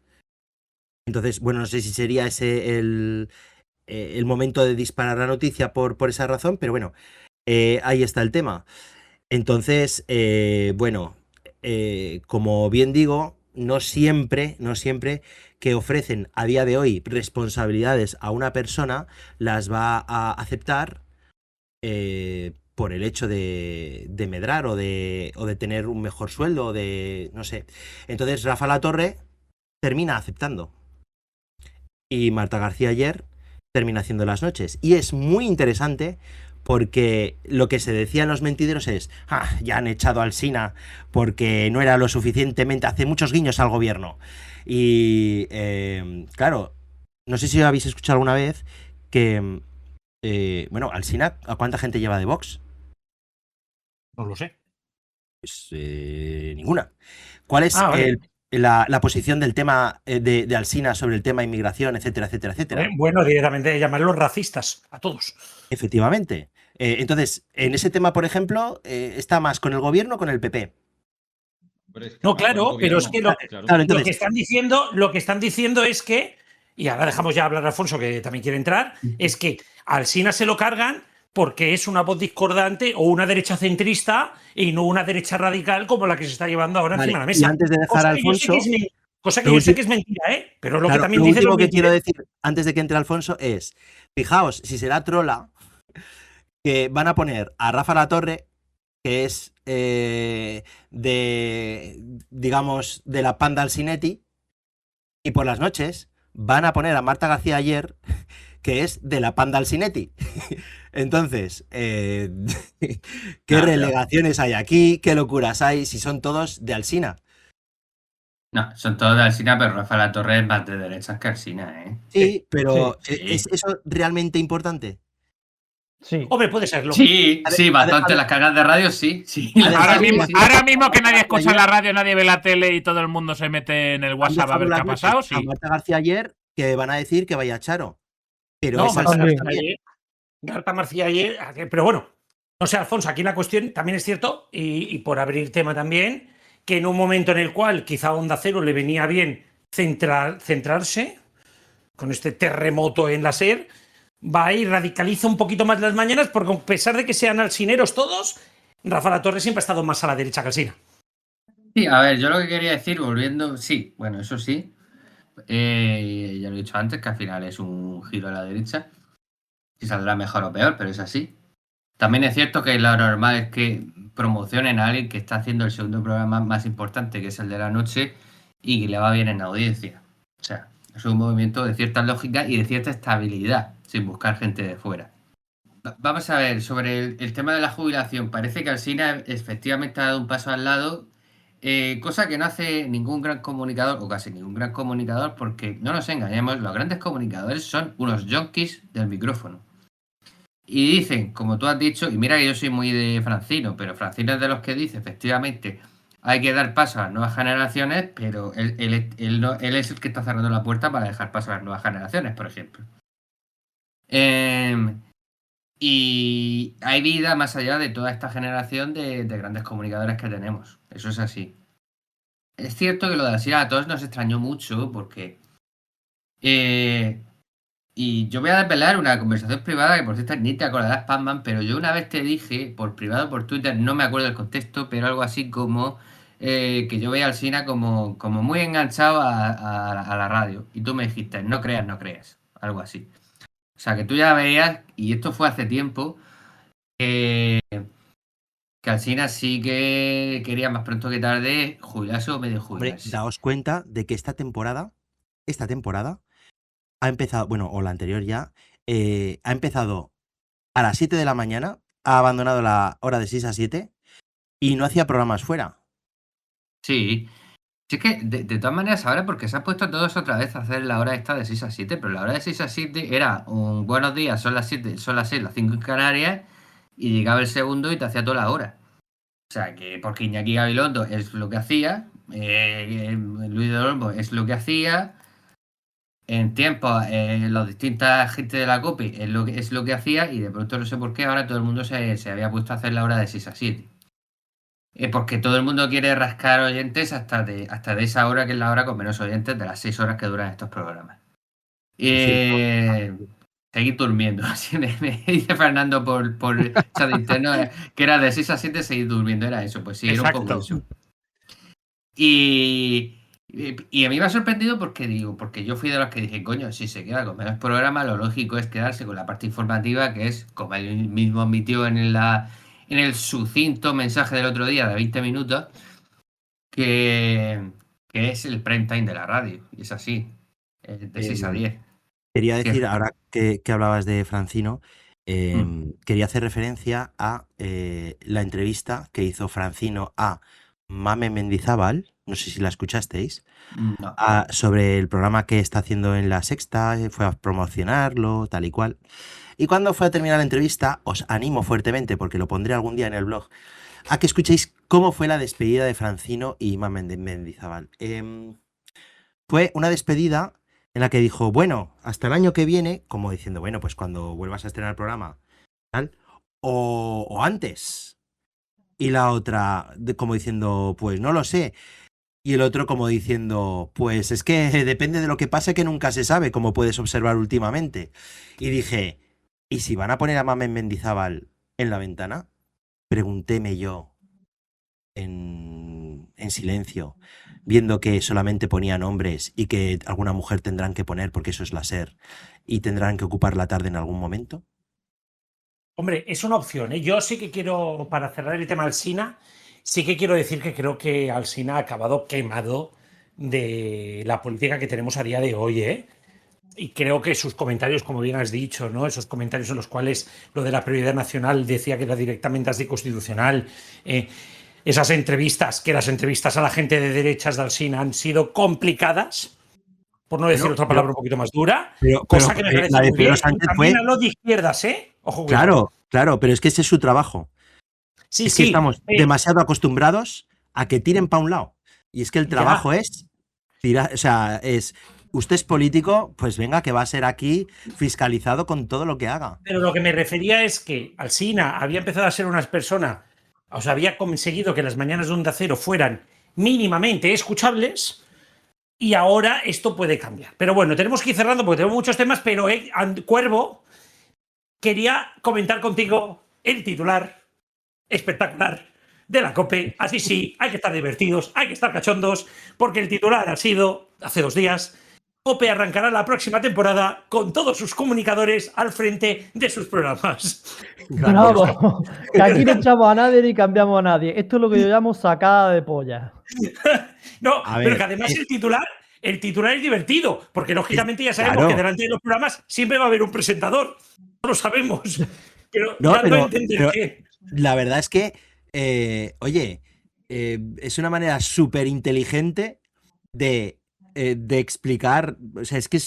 Entonces, bueno, no sé si sería ese el momento de disparar la noticia por esa razón, pero bueno, ahí está el tema. Entonces, bueno, como bien digo, no siempre que ofrecen a día de hoy responsabilidades a una persona las va a aceptar por el hecho de medrar o de tener un mejor sueldo o de, no sé. Entonces Rafa Latorre termina aceptando y Marta García Ayer termina haciendo las noches. Y es muy interesante porque lo que se decía en los mentideros es, ya han echado a Alsina porque no era lo suficientemente, hace muchos guiños al gobierno. Y claro, no sé si habéis escuchado alguna vez que, bueno, Alsina, ¿a cuánta gente lleva de Vox? No lo sé. Pues ninguna. ¿Cuál es la posición del tema de Alsina sobre el tema inmigración, etcétera, etcétera, etcétera? Bueno, directamente llamarlos racistas a todos. Efectivamente. Entonces, en ese tema, por ejemplo, está más con el gobierno o con el PP. No, claro, pero es que lo entonces, que están diciendo es que, y ahora dejamos ya hablar a Alfonso, que también quiere entrar, es que a Alsina se lo cargan porque es una voz discordante o una derecha centrista y no una derecha radical como la que se está llevando ahora encima de la mesa. Y antes de dejar a Alfonso, cosa que yo sé que es mentira, pero es lo que también lo dice último que quiero decir antes de que entre Alfonso es, fijaos, si será trola, que van a poner a Rafa Latorre, que es digamos, de la panda Alsinetti, y por las noches van a poner a Marta García Ayer, que es de la panda Alsinetti. Entonces, ¿qué relegaciones hay aquí? ¿Qué locuras hay? Si son todos de Alsina. No, son todos de Alsina, pero Rafa Latorre es más de derechas que Alsina, ¿eh? Sí, pero sí. ¿es eso realmente importante? Sí. Hombre, puede serlo. Sí, bastante. Las cargas de radio, sí. Ahora mismo que nadie escucha la radio, nadie ve la tele y todo el mundo se mete en el WhatsApp a ver qué ha pasado, sí. A Marta García Ayer, que van a decir que vaya Charo. Pero no, esa Marta García Ayer, pero bueno, no sé, Alfonso, aquí la cuestión también es cierto, y por abrir tema también, que en un momento en el cual quizá a Onda Cero le venía bien centrarse con este terremoto en la SER, va y radicaliza un poquito más las mañanas, porque a pesar de que sean alsineros todos, Rafa Latorre siempre ha estado más a la derecha que Alsina. Sí, a ver, yo lo que quería decir, volviendo, sí, bueno, eso sí, ya lo he dicho antes, que al final es un giro a la derecha, si saldrá mejor o peor, pero es así. También es cierto que lo normal es que promocionen a alguien que está haciendo el segundo programa más importante, que es el de la noche, y que le va bien en audiencia. O sea, es un movimiento de cierta lógica y de cierta estabilidad, sin buscar gente de fuera. Vamos a ver, sobre el tema de la jubilación, parece que Alsina efectivamente ha dado un paso al lado, cosa que no hace ningún gran comunicador, o casi ningún gran comunicador, porque no nos engañemos, los grandes comunicadores son unos junkies del micrófono. Y dicen, como tú has dicho, y mira que yo soy muy de Francino, pero Francino es de los que dice, efectivamente, hay que dar paso a las nuevas generaciones, pero él es el que está cerrando la puerta para dejar paso a las nuevas generaciones, por ejemplo. Y hay vida más allá de toda esta generación de grandes comunicadores que tenemos. Eso es así. Es cierto que lo de Alsina a todos nos extrañó mucho porque... y yo voy a desvelar una conversación privada que por cierto ni te acordarás, Pacman, pero yo una vez te dije, por privado, por Twitter, no me acuerdo del contexto, pero algo así como que yo veía a Alsina como muy enganchado a la radio. Y tú me dijiste, no creas, algo así. O sea, que tú ya veías, y esto fue hace tiempo, que Alsina sí que quería más pronto que tarde jubilarse o medio jubilarse. Hombre, daos cuenta de que esta temporada ha empezado, bueno, o la anterior ya, ha empezado a las 7 de la mañana, ha abandonado la hora de 6 a 7 y no hacía programas fuera. Sí. Sí, es que de todas maneras ahora, porque se han puesto todos otra vez a hacer la hora esta de 6 a 7, pero la hora de 6 a 7 era un buenos días, son las 7, son las 6, las 5 en Canarias, y llegaba el segundo y te hacía toda la hora. O sea, que porque Iñaki Gabilondo es lo que hacía, Luis de Olmo es lo que hacía, en tiempo las distintas gente de la COPE es lo que hacía, y de pronto no sé por qué ahora todo el mundo se había puesto a hacer la hora de 6 a 7. Porque todo el mundo quiere rascar oyentes hasta de esa hora, que es la hora con menos oyentes de las 6 horas que duran estos programas. Seguid durmiendo. Así me dice Fernando por chat interno, que era de 6 a 7 seguid durmiendo. Era eso, pues sí, era un poco eso. Y a mí me ha sorprendido porque yo fui de los que dije, coño, si se queda con menos programa, lo lógico es quedarse con la parte informativa, que es, como él mismo admitió en el sucinto mensaje del otro día de 20 minutos, que es el prime time de la radio. Y es así, de 6 a 10. Quería decir, ahora que hablabas de Francino, quería hacer referencia a la entrevista que hizo Francino a Mame Mendizábal, no sé si la escuchasteis, No. sobre el programa que está haciendo en La Sexta, fue a promocionarlo, tal y cual. Y cuando fue a terminar la entrevista, os animo fuertemente, porque lo pondré algún día en el blog, a que escuchéis cómo fue la despedida de Francino y Mame Mendizábal. Fue una despedida en la que dijo, bueno, hasta el año que viene, como diciendo, bueno, pues cuando vuelvas a estrenar el programa, tal, o antes. Y la otra, como diciendo, pues no lo sé. Y el otro como diciendo, pues es que depende de lo que pase, que nunca se sabe, como puedes observar últimamente. Y dije, ¿y si van a poner a Mamen Mendizábal en la ventana? Preguntéme yo en silencio, viendo que solamente ponían hombres y que alguna mujer tendrán que poner porque eso es la SER y tendrán que ocupar la tarde en algún momento. Hombre, es una opción, ¿eh? Yo sí que quiero, para cerrar el tema Alsina, sí que quiero decir que creo que Alsina ha acabado quemado de la política que tenemos a día de hoy, ¿eh? Y creo que sus comentarios, como bien has dicho, ¿no? Esos comentarios en los cuales lo de la prioridad nacional decía que era directamente anticonstitucional, esas entrevistas, que las entrevistas a la gente de derechas de Alsina han sido complicadas, por no decir otra palabra un poquito más dura, cosa que me parece muy bien. También a los de izquierdas, ¿eh? Ojo, claro, pero es que ese es su trabajo. Sí, es que estamos demasiado acostumbrados a que tiren para un lado. Y es que el trabajo es tirar, o sea, usted es político, pues venga, que va a ser aquí fiscalizado con todo lo que haga. Pero lo que me refería es que Alsina había empezado a ser una persona, o sea, había conseguido que las mañanas de Onda Cero fueran mínimamente escuchables, y ahora esto puede cambiar. Pero bueno, tenemos que ir cerrando porque tenemos muchos temas, pero Cuervo, quería comentar contigo el titular espectacular de la COPE. Así sí, hay que estar divertidos, hay que estar cachondos, porque el titular ha sido, hace 2 días, COPE arrancará la próxima temporada con todos sus comunicadores al frente de sus programas. Bravo. Que aquí no echamos a nadie ni cambiamos a nadie. Esto es lo que yo llamo sacada de polla. No, A pero ver, que además el titular es divertido, porque lógicamente ya sabemos que delante de los programas siempre va a haber un presentador. No lo sabemos. Pero dando a entender que... La verdad es que, es una manera súper inteligente de explicar. O sea, es que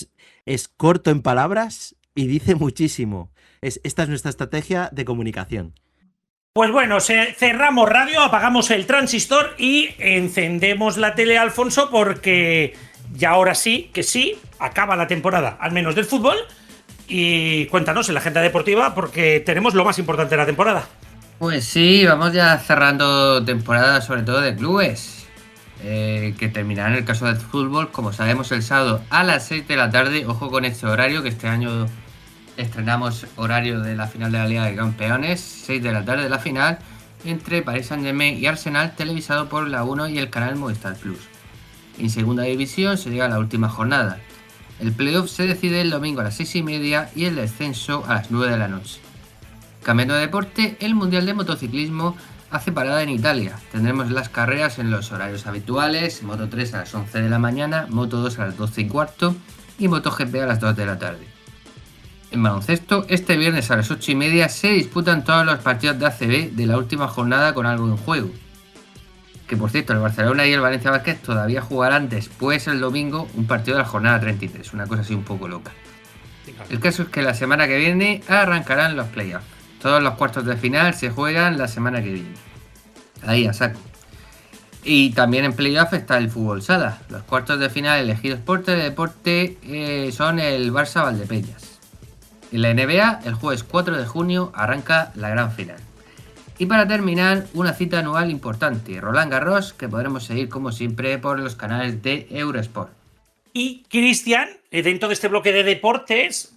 es corto en palabras y dice muchísimo. Esta es nuestra estrategia de comunicación. Pues bueno, cerramos radio, apagamos el transistor y encendemos la tele, Alfonso, porque ya ahora sí, acaba la temporada, al menos del fútbol. Y cuéntanos en la agenda deportiva, porque tenemos lo más importante de la temporada. Pues sí, vamos ya cerrando temporada, sobre todo de clubes, que terminará en el caso del fútbol, como sabemos, el sábado a las 6 de la tarde. Ojo con este horario, que este año estrenamos horario de la final de la Liga de Campeones, 6 de la tarde la final, entre Paris Saint-Germain y Arsenal, televisado por la 1 y el canal Movistar Plus. En segunda división se llega a la última jornada. El playoff se decide el domingo a las 6:30 y el descenso a las 9 de la noche. Cambiando de deporte, el Mundial de Motociclismo hace parada en Italia. Tendremos las carreras en los horarios habituales: Moto 3 a las 11 de la mañana, Moto 2 a las 12:15 y MotoGP a las 2 de la tarde. En baloncesto, este viernes a las 8:30 se disputan todos los partidos de ACB de la última jornada con algo en juego. Que por cierto, el Barcelona y el Valencia Basket todavía jugarán después el domingo un partido de la jornada 33, una cosa así un poco loca. El caso es que la semana que viene arrancarán los playoffs. Todos los cuartos de final se juegan la semana que viene. Ahí a saco. Y también en playoff está el fútbol sala. Los cuartos de final elegidos por Teledeporte son el Barça Valdepeñas. En la NBA, el jueves 4 de junio arranca la gran final. Y para terminar, una cita anual importante, Roland Garros, que podremos seguir como siempre por los canales de Eurosport. Y Cristian, dentro de este bloque de deportes,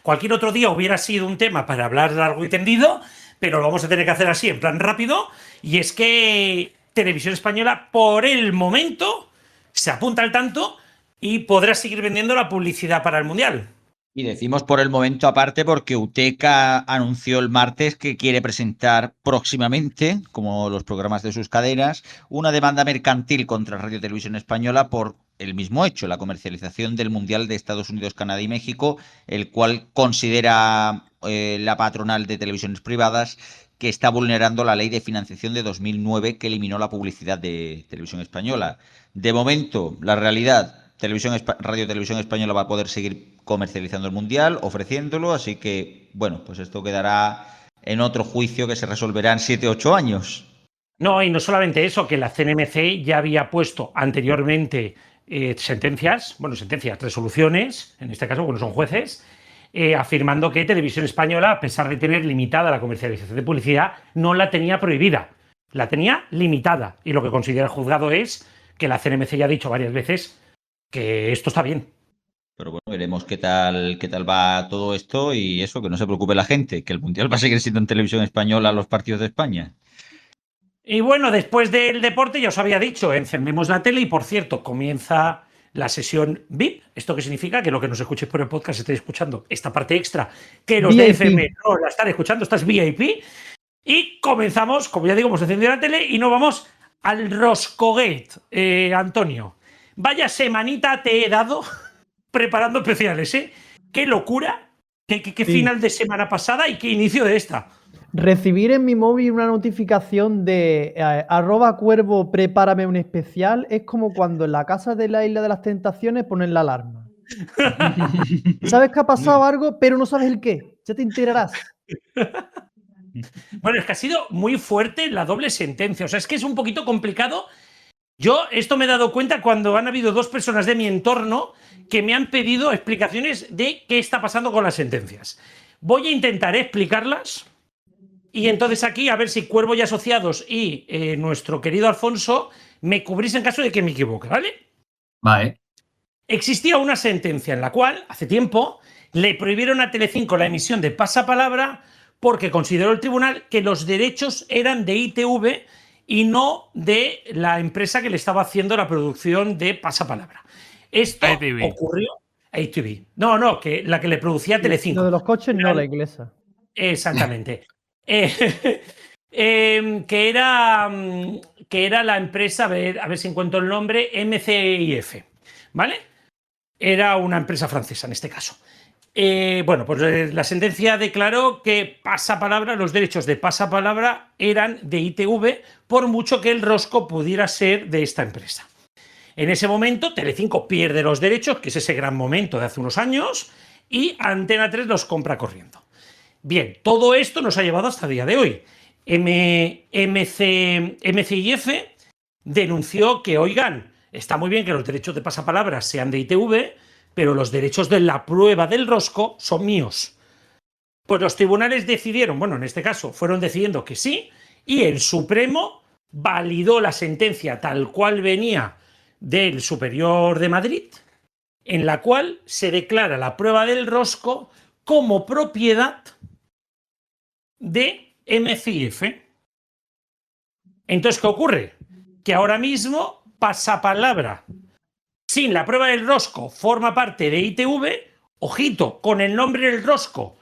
cualquier otro día hubiera sido un tema para hablar largo y tendido, pero lo vamos a tener que hacer así, en plan rápido, y es que Televisión Española, por el momento, se apunta al tanto y podrá seguir vendiendo la publicidad para el Mundial. Y decimos por el momento aparte porque UTECA anunció el martes que quiere presentar próximamente, como los programas de sus cadenas, una demanda mercantil contra Radio Televisión Española por el mismo hecho, la comercialización del Mundial de Estados Unidos, Canadá y México, el cual considera la patronal de televisiones privadas que está vulnerando la ley de financiación de 2009 que eliminó la publicidad de Televisión Española. De momento, la realidad... Radio Televisión Española va a poder seguir comercializando el Mundial, ofreciéndolo, así que, bueno, pues esto quedará en otro juicio que se resolverá en 7 o 8 años. No, y no solamente eso, que la CNMC ya había puesto anteriormente resoluciones, en este caso, bueno, son jueces, afirmando que Televisión Española, a pesar de tener limitada la comercialización de publicidad, no la tenía prohibida, la tenía limitada. Y lo que considera el juzgado es que la CNMC ya ha dicho varias veces que esto está bien. Pero bueno, veremos qué tal va todo esto y eso, que no se preocupe la gente, que el Mundial va a seguir siendo en Televisión Española los partidos de España. Y bueno, después del deporte, ya os había dicho, encendemos la tele y, por cierto, comienza la sesión VIP. ¿Esto qué significa? Que lo que nos escuchéis por el podcast estáis escuchando esta parte extra, que los de FM no la están escuchando, esta es VIP. Y comenzamos, como ya digo, hemos encendido la tele y nos vamos al Roscoguet. Antonio, vaya semanita te he dado preparando especiales, ¿eh? ¡Qué locura! ¿Qué final de semana pasada y qué inicio de esta? Recibir en mi móvil una notificación de @cuervo, prepárame un especial, es como cuando en la casa de la Isla de las Tentaciones ponen la alarma. Sabes que ha pasado algo, pero no sabes el qué. Ya te enterarás. Bueno, es que ha sido muy fuerte la doble sentencia. O sea, es que es un poquito complicado. Yo esto me he dado cuenta cuando han habido 2 personas de mi entorno que me han pedido explicaciones de qué está pasando con las sentencias. Voy a intentar explicarlas y entonces aquí a ver si Cuervo y Asociados y nuestro querido Alfonso me cubrís en caso de que me equivoque, ¿vale? Vale. Existía una sentencia en la cual, hace tiempo, le prohibieron a Telecinco la emisión de Pasapalabra porque consideró el tribunal que los derechos eran de ITV y no de la empresa que le estaba haciendo la producción de Pasapalabra. Esto ocurrió a ITV. No, que la que le producía Telecinco. Lo de los coches no, la inglesa. Exactamente. Que era la empresa, a ver si encuentro el nombre, MCIF, ¿vale? Era una empresa francesa en este caso. Bueno, pues la sentencia declaró que Pasapalabra, los derechos de Pasapalabra eran de ITV, por mucho que el rosco pudiera ser de esta empresa. En ese momento, Telecinco pierde los derechos, que es ese gran momento de hace unos años, y Antena 3 los compra corriendo. Bien, todo esto nos ha llevado hasta el día de hoy. MCIF denunció que, oigan, está muy bien que los derechos de Pasapalabra sean de ITV, pero los derechos de la prueba del rosco son míos. Pues los tribunales decidieron, bueno, en este caso fueron decidiendo que sí, y el Supremo validó la sentencia tal cual venía del Superior de Madrid, en la cual se declara la prueba del rosco como propiedad de MCIF. Entonces, ¿qué ocurre? Que ahora mismo Pasapalabra, sin la prueba del rosco, forma parte de ITV, ojito, con el nombre del rosco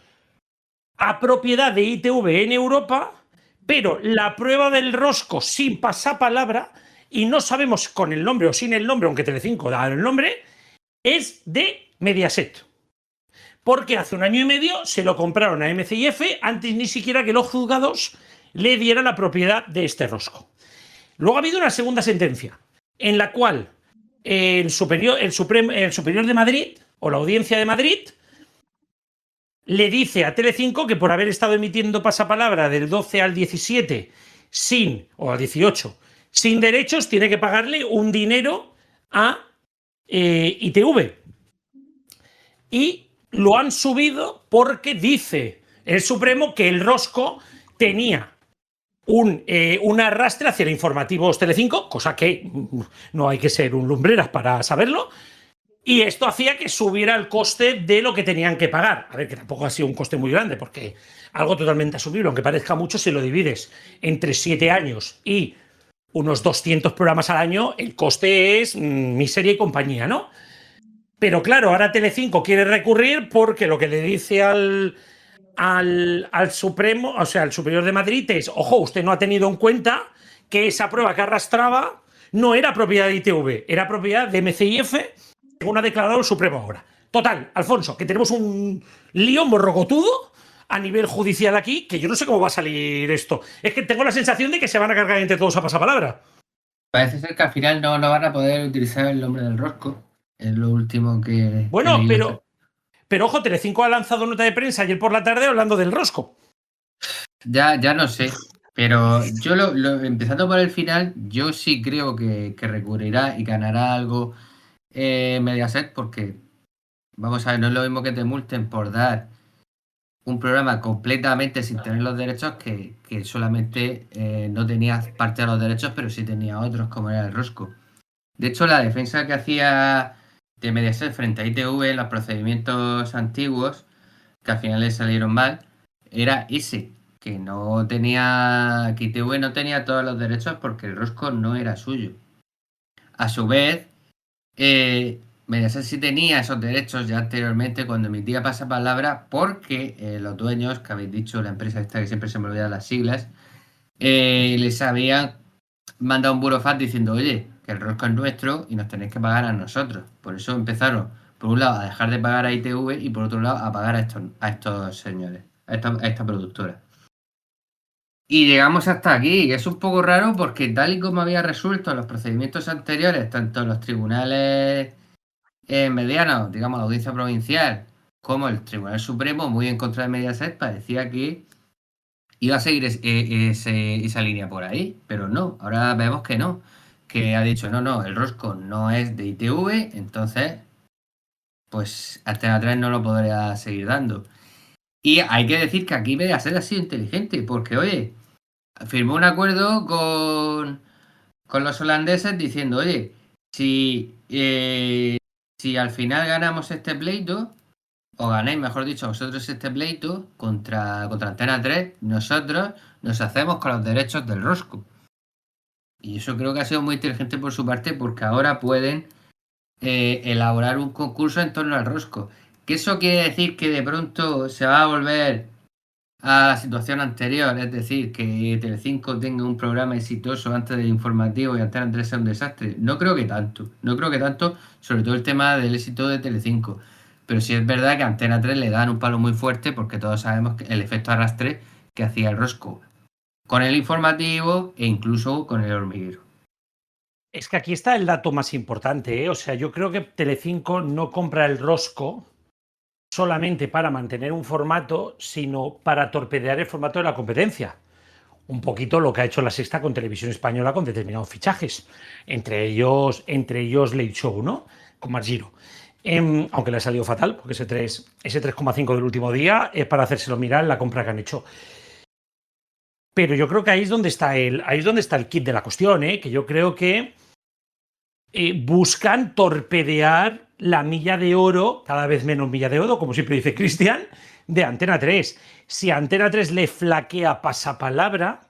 a propiedad de ITV en Europa, pero la prueba del rosco sin Pasapalabra, y no sabemos con el nombre o sin el nombre, aunque Telecinco da el nombre, es de Mediaset. Porque hace 1 año y medio se lo compraron a MCIF antes ni siquiera que los juzgados le dieran la propiedad de este rosco. Luego ha habido una segunda sentencia, en la cual el superior de Madrid, o la Audiencia de Madrid, le dice a Telecinco que por haber estado emitiendo Pasapalabra del 12 al 17 o al 18 sin derechos, tiene que pagarle un dinero a ITV. Y lo han subido porque dice el Supremo que el rosco tenía un arrastre hacia informativos Telecinco, cosa que no hay que ser un lumbreras para saberlo, y esto hacía que subiera el coste de lo que tenían que pagar. A ver, que tampoco ha sido un coste muy grande, porque algo totalmente asumible, aunque parezca mucho, si lo divides entre 7 años y unos 200 programas al año, el coste es miseria y compañía, ¿no? Pero claro, ahora Telecinco quiere recurrir porque lo que le dice al Supremo, o sea, al Superior de Madrid es, ojo, usted no ha tenido en cuenta que esa prueba que arrastraba no era propiedad de ITV, era propiedad de MCIF, según ha declarado el Supremo ahora. Total, Alfonso, que tenemos un lío morrocotudo a nivel judicial aquí, que yo no sé cómo va a salir esto. Es que tengo la sensación de que se van a cargar entre todos a Pasapalabra. Parece ser que al final no van a poder utilizar el nombre del rosco. Es lo último que... Bueno, pero ojo, Telecinco ha lanzado nota de prensa ayer por la tarde hablando del rosco. Ya no sé, pero yo empezando por el final, yo sí creo que recurrirá y ganará algo Mediaset, porque vamos a ver, no es lo mismo que te multen por dar un programa completamente sin tener los derechos que solamente no tenías parte de los derechos, pero sí tenía otros, como era el rosco. De hecho, la defensa que hacía de Mediaset frente a ITV en los procedimientos antiguos, que al final le salieron mal, era ese, que ITV no tenía todos los derechos porque el rosco no era suyo. A su vez, Mediaset sí tenía esos derechos ya anteriormente cuando emitía Pasapalabra, porque los dueños, que habéis dicho, la empresa esta que siempre se me olvidan las siglas, les habían mandado un burofax diciendo, oye, que el rosco es nuestro y nos tenéis que pagar a nosotros. Por eso empezaron, por un lado, a dejar de pagar a ITV y por otro lado, a pagar a estos señores, a esta productora. Y llegamos hasta aquí, que es un poco raro porque tal y como había resuelto en los procedimientos anteriores, tanto en los tribunales medianos, digamos la audiencia provincial, como el Tribunal Supremo, muy en contra de Mediaset, parecía que iba a seguir esa línea por ahí, pero no, ahora vemos que no, que ha dicho no, el rosco no es de ITV, entonces pues Antena 3 no lo podría seguir dando. Y hay que decir que aquí Mediaset ha sido inteligente, porque oye, firmó un acuerdo con los holandeses diciendo, oye, si al final ganamos este pleito, o ganéis, mejor dicho, vosotros este pleito contra Antena 3, nosotros nos hacemos con los derechos del rosco. Y eso creo que ha sido muy inteligente por su parte, porque ahora pueden elaborar un concurso en torno al rosco. ¿Que eso quiere decir que de pronto se va a volver a la situación anterior? Es decir, que Telecinco tenga un programa exitoso antes del informativo y Antena 3 sea un desastre. No creo que tanto, sobre todo el tema del éxito de Telecinco. Pero sí es verdad que a Antena 3 le dan un palo muy fuerte, porque todos sabemos que el efecto arrastre que hacía el rosco con el informativo e incluso con el hormiguero. Es que aquí está el dato más importante, ¿eh? O sea, yo creo que Telecinco no compra el rosco solamente para mantener un formato, sino para torpedear el formato de la competencia. Un poquito lo que ha hecho La Sexta con Televisión Española con determinados fichajes. Entre ellos Late Show, ¿no? Con Margiro. Aunque le ha salido fatal, porque ese 3,5 del último día es para hacérselo mirar la compra que han hecho. Pero yo creo que ahí es donde está el kit de la cuestión, ¿eh? Que yo creo que buscan torpedear la milla de oro, cada vez menos milla de oro, como siempre dice Cristian, de Antena 3. Si a Antena 3 le flaquea pasapalabra,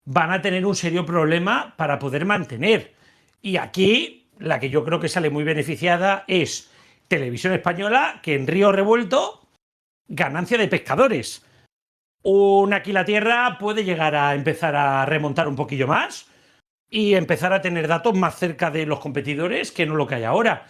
van a tener un serio problema para poder mantener. Y aquí, la que yo creo que sale muy beneficiada es Televisión Española, que en río revuelto, ganancia de pescadores. Aquí la Tierra puede llegar a empezar a remontar un poquillo más y empezar a tener datos más cerca de los competidores que no lo que hay ahora.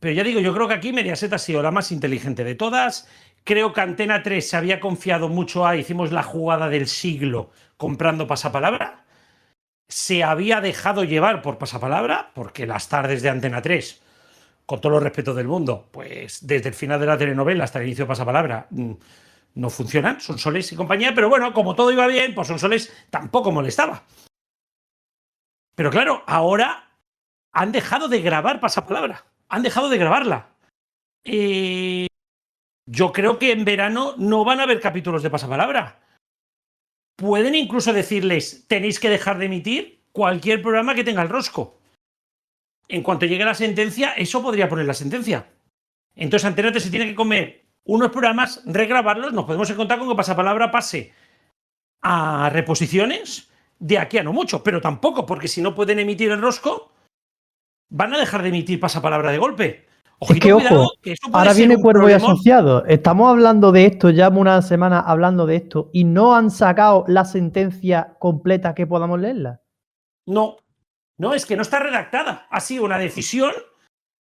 Pero ya digo, yo creo que aquí Mediaset ha sido la más inteligente de todas. Creo que Antena 3 se había confiado mucho hicimos la jugada del siglo comprando pasapalabra. Se había dejado llevar por pasapalabra, porque las tardes de Antena 3, con todo el respeto del mundo, pues desde el final de la telenovela hasta el inicio de pasapalabra, no funcionan, Sonsoles y compañía, pero bueno, como todo iba bien, pues Sonsoles tampoco molestaba. Pero claro, ahora han dejado de grabar pasapalabra, han dejado de grabarla. Yo creo que en verano no van a haber capítulos de pasapalabra. Pueden incluso decirles, tenéis que dejar de emitir cualquier programa que tenga el rosco. En cuanto llegue la sentencia, eso podría poner la sentencia. Entonces Antena 3 se tiene que comer unos programas, regrabarlos, nos podemos encontrar con que pasapalabra pase a reposiciones de aquí a no mucho, pero tampoco, porque si no pueden emitir el rosco, van a dejar de emitir pasapalabra de golpe. Ojito, es que, cuidado, ojo, que ahora viene Cuervo y Asociados. Estamos hablando de esto, ya una semana hablando de esto, y no han sacado la sentencia completa que podamos leerla. No, es que no está redactada. Ha sido una decisión.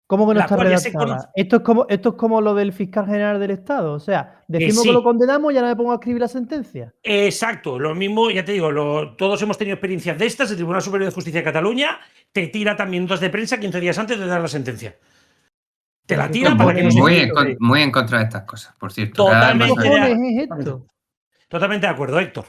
¿Cómo que no está redactada? Esto es como lo del fiscal general del Estado. O sea, decimos que lo condenamos y ahora me pongo a escribir la sentencia. Exacto, lo mismo, ya te digo, todos hemos tenido experiencias de estas. El Tribunal Superior de Justicia de Cataluña te tira también notas de prensa 15 días antes de dar la sentencia. Te la tira para que no se muy en contra de estas cosas, por cierto. Totalmente de acuerdo, Héctor.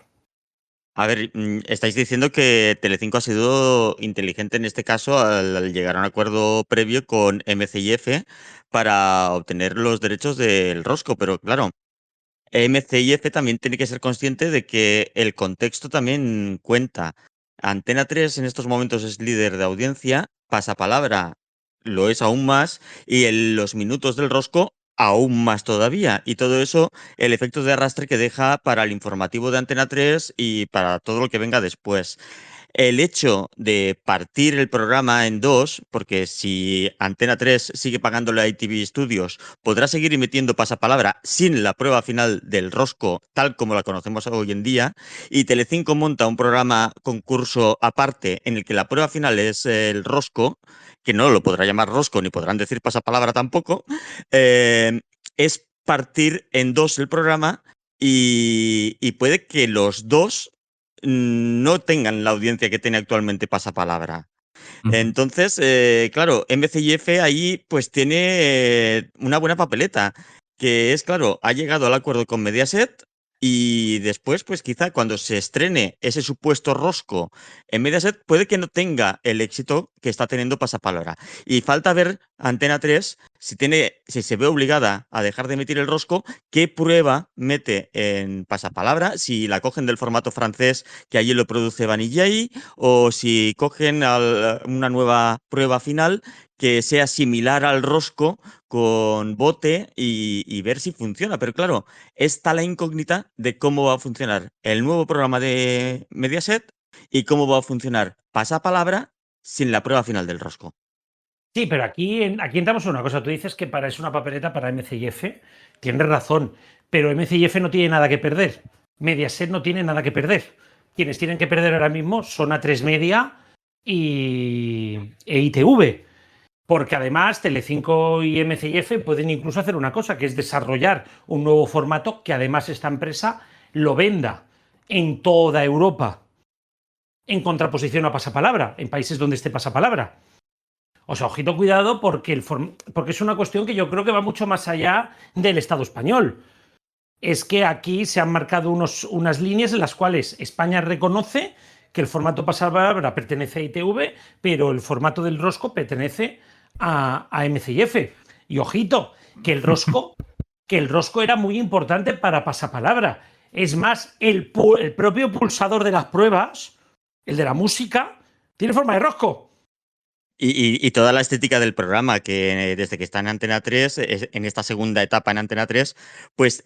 A ver, estáis diciendo que Telecinco ha sido inteligente en este caso al llegar a un acuerdo previo con MCIF para obtener los derechos del rosco, pero claro, MCIF también tiene que ser consciente de que el contexto también cuenta. Antena 3 en estos momentos es líder de audiencia, Pasapalabra lo es aún más, y en los minutos del rosco aún más todavía. Y todo eso, el efecto de arrastre que deja para el informativo de Antena 3 y para todo lo que venga después. El hecho de partir el programa en dos, porque si Antena 3 sigue pagándole a ITV Studios, podrá seguir emitiendo pasapalabra sin la prueba final del rosco, tal como la conocemos hoy en día, y Telecinco monta un programa concurso aparte en el que la prueba final es el rosco, que no lo podrá llamar rosco ni podrán decir pasapalabra tampoco, es partir en dos el programa y puede que los dos no tengan la audiencia que tiene actualmente Pasapalabra. Entonces, claro, MCIF ahí pues tiene una buena papeleta, que es, claro, ha llegado al acuerdo con Mediaset y después, pues quizá cuando se estrene ese supuesto rosco en Mediaset, puede que no tenga el éxito que está teniendo Pasapalabra. Y falta ver Antena 3 si se ve obligada a dejar de emitir el rosco, ¿qué prueba mete en pasapalabra? Si la cogen del formato francés, que allí lo produce Vanillay, o si cogen una nueva prueba final que sea similar al rosco con bote y ver si funciona. Pero claro, está la incógnita de cómo va a funcionar el nuevo programa de Mediaset y cómo va a funcionar pasapalabra sin la prueba final del rosco. Sí, pero aquí entramos en una cosa. Tú dices que es una papeleta para MC&F. Tienes razón, pero MC&F no tiene nada que perder. Mediaset no tiene nada que perder. Quienes tienen que perder ahora mismo son A3 Media e ITV. Porque además Telecinco y MC&F pueden incluso hacer una cosa, que es desarrollar un nuevo formato que además esta empresa lo venda en toda Europa, en contraposición a pasapalabra, en países donde esté pasapalabra. O sea, ojito, cuidado, porque es una cuestión que yo creo que va mucho más allá del Estado español. Es que aquí se han marcado unas líneas en las cuales España reconoce que el formato pasapalabra pertenece a ITV, pero el formato del rosco pertenece a MC&F. Y ojito, que el rosco era muy importante para pasapalabra. Es más, el propio pulsador de las pruebas, el de la música, tiene forma de rosco. Y toda la estética del programa, que desde que está en Antena 3, en esta segunda etapa en Antena 3, pues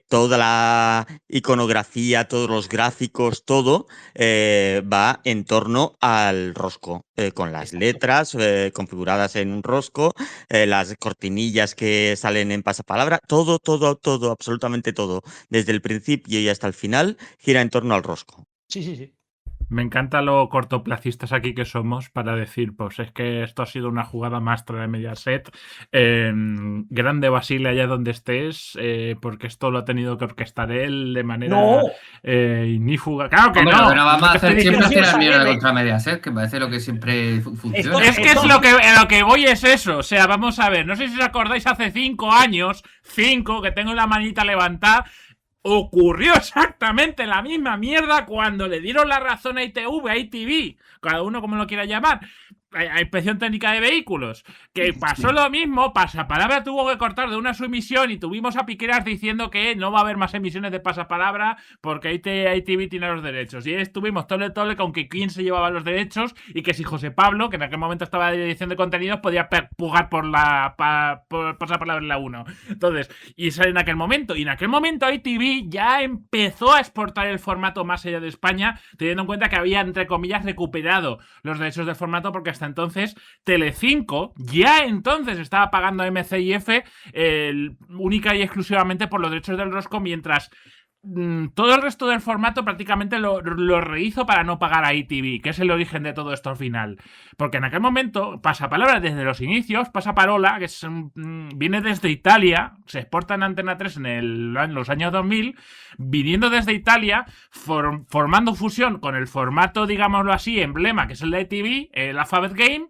toda la iconografía, todos los gráficos, todo va en torno al rosco, con las letras configuradas en un rosco, las cortinillas que salen en pasapalabra, todo, absolutamente todo, desde el principio y hasta el final, gira en torno al rosco. Sí. Me encanta lo cortoplacistas aquí que somos para decir, pues es que esto ha sido una jugada maestra de Mediaset. Grande Basile allá donde estés, porque esto lo ha tenido que orquestar él de manera ignífuga. ¡Claro que Hombre, no! Lo que no vamos a hacer siempre es tirar mierda ¿eh? contra Mediaset, que parece lo que siempre funciona. Es que lo que voy es eso. O sea, vamos a ver, no sé si os acordáis hace 5 años, que tengo la manita levantada, ocurrió exactamente la misma mierda cuando le dieron la razón a ITV, a ITV, cada uno como lo quiera llamar, a Inspección Técnica de Vehículos, que pasó lo mismo. Pasapalabra tuvo que cortar de una su emisión y tuvimos a Piqueras diciendo que no va a haber más emisiones de pasapalabra porque ITV tiene los derechos. Y estuvimos tole con que quién se llevaba los derechos y que si José Pablo, que en aquel momento estaba de dirección de contenidos, podía pujar por pasapalabra en la 1. Entonces, y sale en aquel momento. Y en aquel momento ITV ya empezó a exportar el formato más allá de España, teniendo en cuenta que había, entre comillas, recuperado los derechos del formato, porque hasta entonces Telecinco ya entonces estaba pagando a MC&F única y exclusivamente por los derechos del rosco, mientras todo el resto del formato prácticamente lo rehizo para no pagar a ITV, que es el origen de todo esto al final. Porque en aquel momento, Pasapalabra desde los inicios, Pasaparola, que viene desde Italia, se exporta en Antena 3 en los años 2000, viniendo desde Italia, formando fusión con el formato, digámoslo así, emblema, que es el de ITV, el Alphabet Game,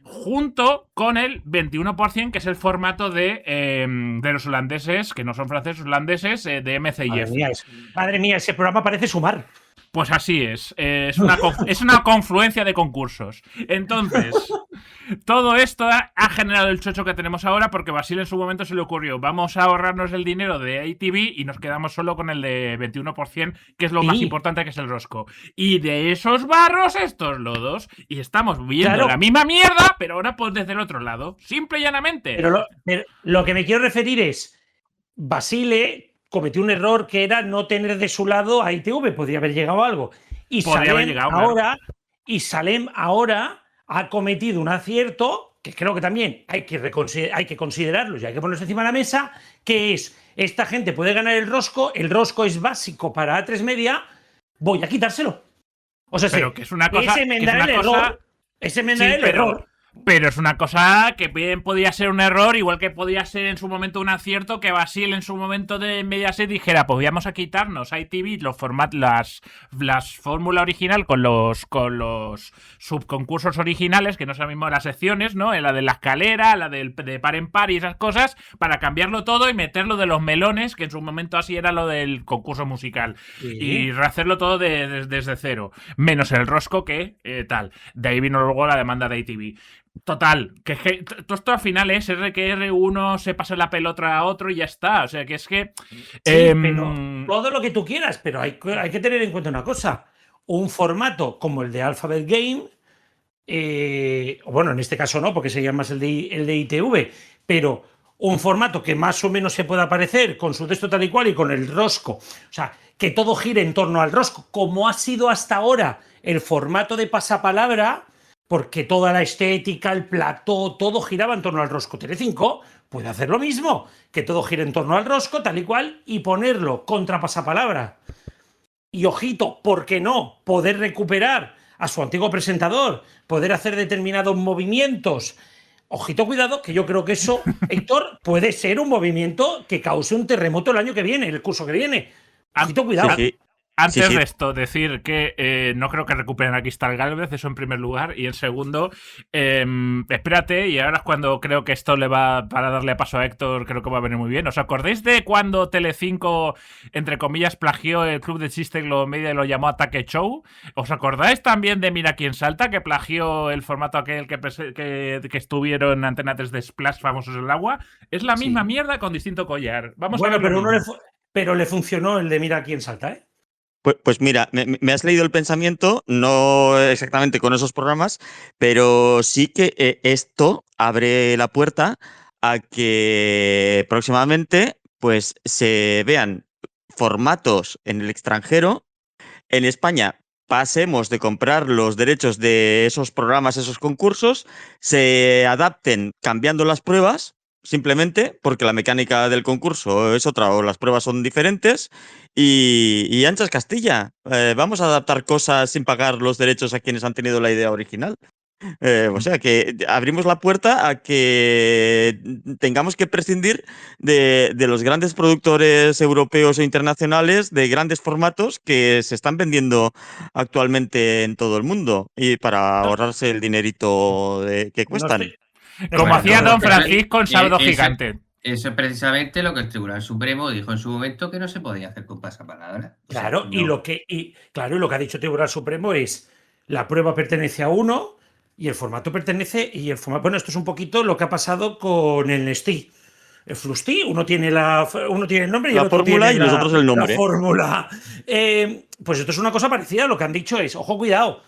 junto con el 21%, que es el formato de los holandeses, que no son franceses, holandeses, de MC&F. Madre mía, ese programa parece Sumar. Pues así es. Es una confluencia de concursos. Entonces, todo esto ha generado el chocho que tenemos ahora, porque Basile en su momento se le ocurrió: vamos a ahorrarnos el dinero de ITV y nos quedamos solo con el de 21%, que es lo más importante, que es el rosco. Y de esos barros, estos lodos. Y estamos viendo la misma mierda, pero ahora pues desde el otro lado. Simple y llanamente. Pero lo que me quiero referir es, Basile cometió un error, que era no tener de su lado a ITV. Podría haber llegado a algo. Y Salem ahora ha cometido un acierto, que creo que también hay que considerarlo y hay que ponerse encima de la mesa, que es: esta gente puede ganar el rosco es básico para A3 Media, voy a quitárselo. O sea, pero que es una cosa, es enmendar el error. Pero es una cosa que bien podía ser un error, igual que podía ser en su momento un acierto que Basile en su momento de Mediaset dijera: pues vamos a quitarnos a ITV las fórmula original con los subconcursos originales, que no son mismo las secciones, ¿no? La de la escalera, la de par en par y esas cosas, para cambiarlo todo y meterlo de los melones, que en su momento así era lo del concurso musical. Sí. Y rehacerlo todo desde cero. Menos el rosco, que tal. De ahí vino luego la demanda de ITV. Total, que es que todo esto al final es R, uno se pasa la pelota a otro y ya está. O sea, que es que... Sí, pero todo lo que tú quieras, pero hay que tener en cuenta una cosa. Un formato como el de Alphabet Game, bueno, en este caso no, porque sería más el de ITV, pero un formato que más o menos se pueda parecer con su texto tal y cual y con el rosco. O sea, que todo gire en torno al rosco, como ha sido hasta ahora el formato de pasapalabra, porque toda la estética, el plató, todo giraba en torno al rosco. Telecinco puede hacer lo mismo, que todo gire en torno al rosco, tal y cual, y ponerlo contra pasapalabra. Y ojito, ¿por qué no? Poder recuperar a su antiguo presentador, poder hacer determinados movimientos. Ojito, cuidado, que yo creo que eso, Héctor, puede ser un movimiento que cause un terremoto el año que viene, el curso que viene. Ojito, cuidado. Sí. Antes de esto, decir que no creo que recuperen a Cristal Gálvez, eso en primer lugar. Y en segundo, espérate, y ahora es cuando creo que esto le va, para darle paso a Héctor, creo que va a venir muy bien. ¿Os acordáis de cuando Telecinco, entre comillas, plagió el Club de Chiste Globomedia y lo llamó Ataque Show? ¿Os acordáis también de Mira quién salta, que plagió el formato aquel que estuvieron en Antena 3 de Splash, famosos en el agua? Es la misma mierda con distinto collar. Vamos a ver. Pero le funcionó el de Mira quién salta, ¿eh? Pues mira, me has leído el pensamiento, no exactamente con esos programas, pero sí que esto abre la puerta a que próximamente pues se vean formatos en el extranjero. En España pasemos de comprar los derechos de esos programas, esos concursos, se adapten cambiando las pruebas, simplemente porque la mecánica del concurso es otra o las pruebas son diferentes y anchas Castilla. Vamos a adaptar cosas sin pagar los derechos a quienes han tenido la idea original. O sea que abrimos la puerta a que tengamos que prescindir de los grandes productores europeos e internacionales de grandes formatos que se están vendiendo actualmente en todo el mundo y para ahorrarse el dinerito que cuestan. Como hacía Don Francisco en Sábado Gigante. Eso es precisamente lo que el Tribunal Supremo dijo en su momento que no se podía hacer con pasapalabra. Claro, y lo que ha dicho el Tribunal Supremo es la prueba pertenece a uno y el formato pertenece bueno, esto es un poquito lo que ha pasado con el Nestí. El Flustí, uno tiene el nombre y el otro fórmula tiene y nosotros el nombre. La fórmula. Pues esto es una cosa parecida. Lo que han dicho es, ojo, cuidado,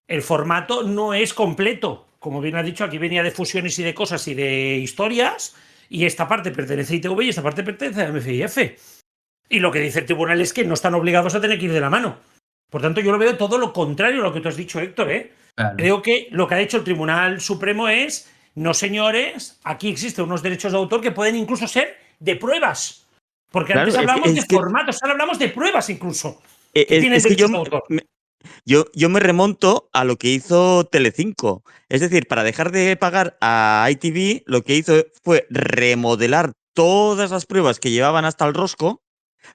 el formato no es completo. Como bien ha dicho, aquí venía de fusiones y de cosas y de historias, y esta parte pertenece a ITV y esta parte pertenece a MFIF. Y lo que dice el tribunal es que no están obligados a tener que ir de la mano. Por tanto, yo lo veo todo lo contrario a lo que tú has dicho, Héctor, ¿eh? Claro. Creo que lo que ha dicho el Tribunal Supremo es, no señores, aquí existen unos derechos de autor que pueden incluso ser de pruebas. Porque claro, antes hablamos de formatos, ahora hablamos de pruebas incluso. Yo me remonto a lo que hizo Telecinco. Es decir, para dejar de pagar a ITV, lo que hizo fue remodelar todas las pruebas que llevaban hasta el rosco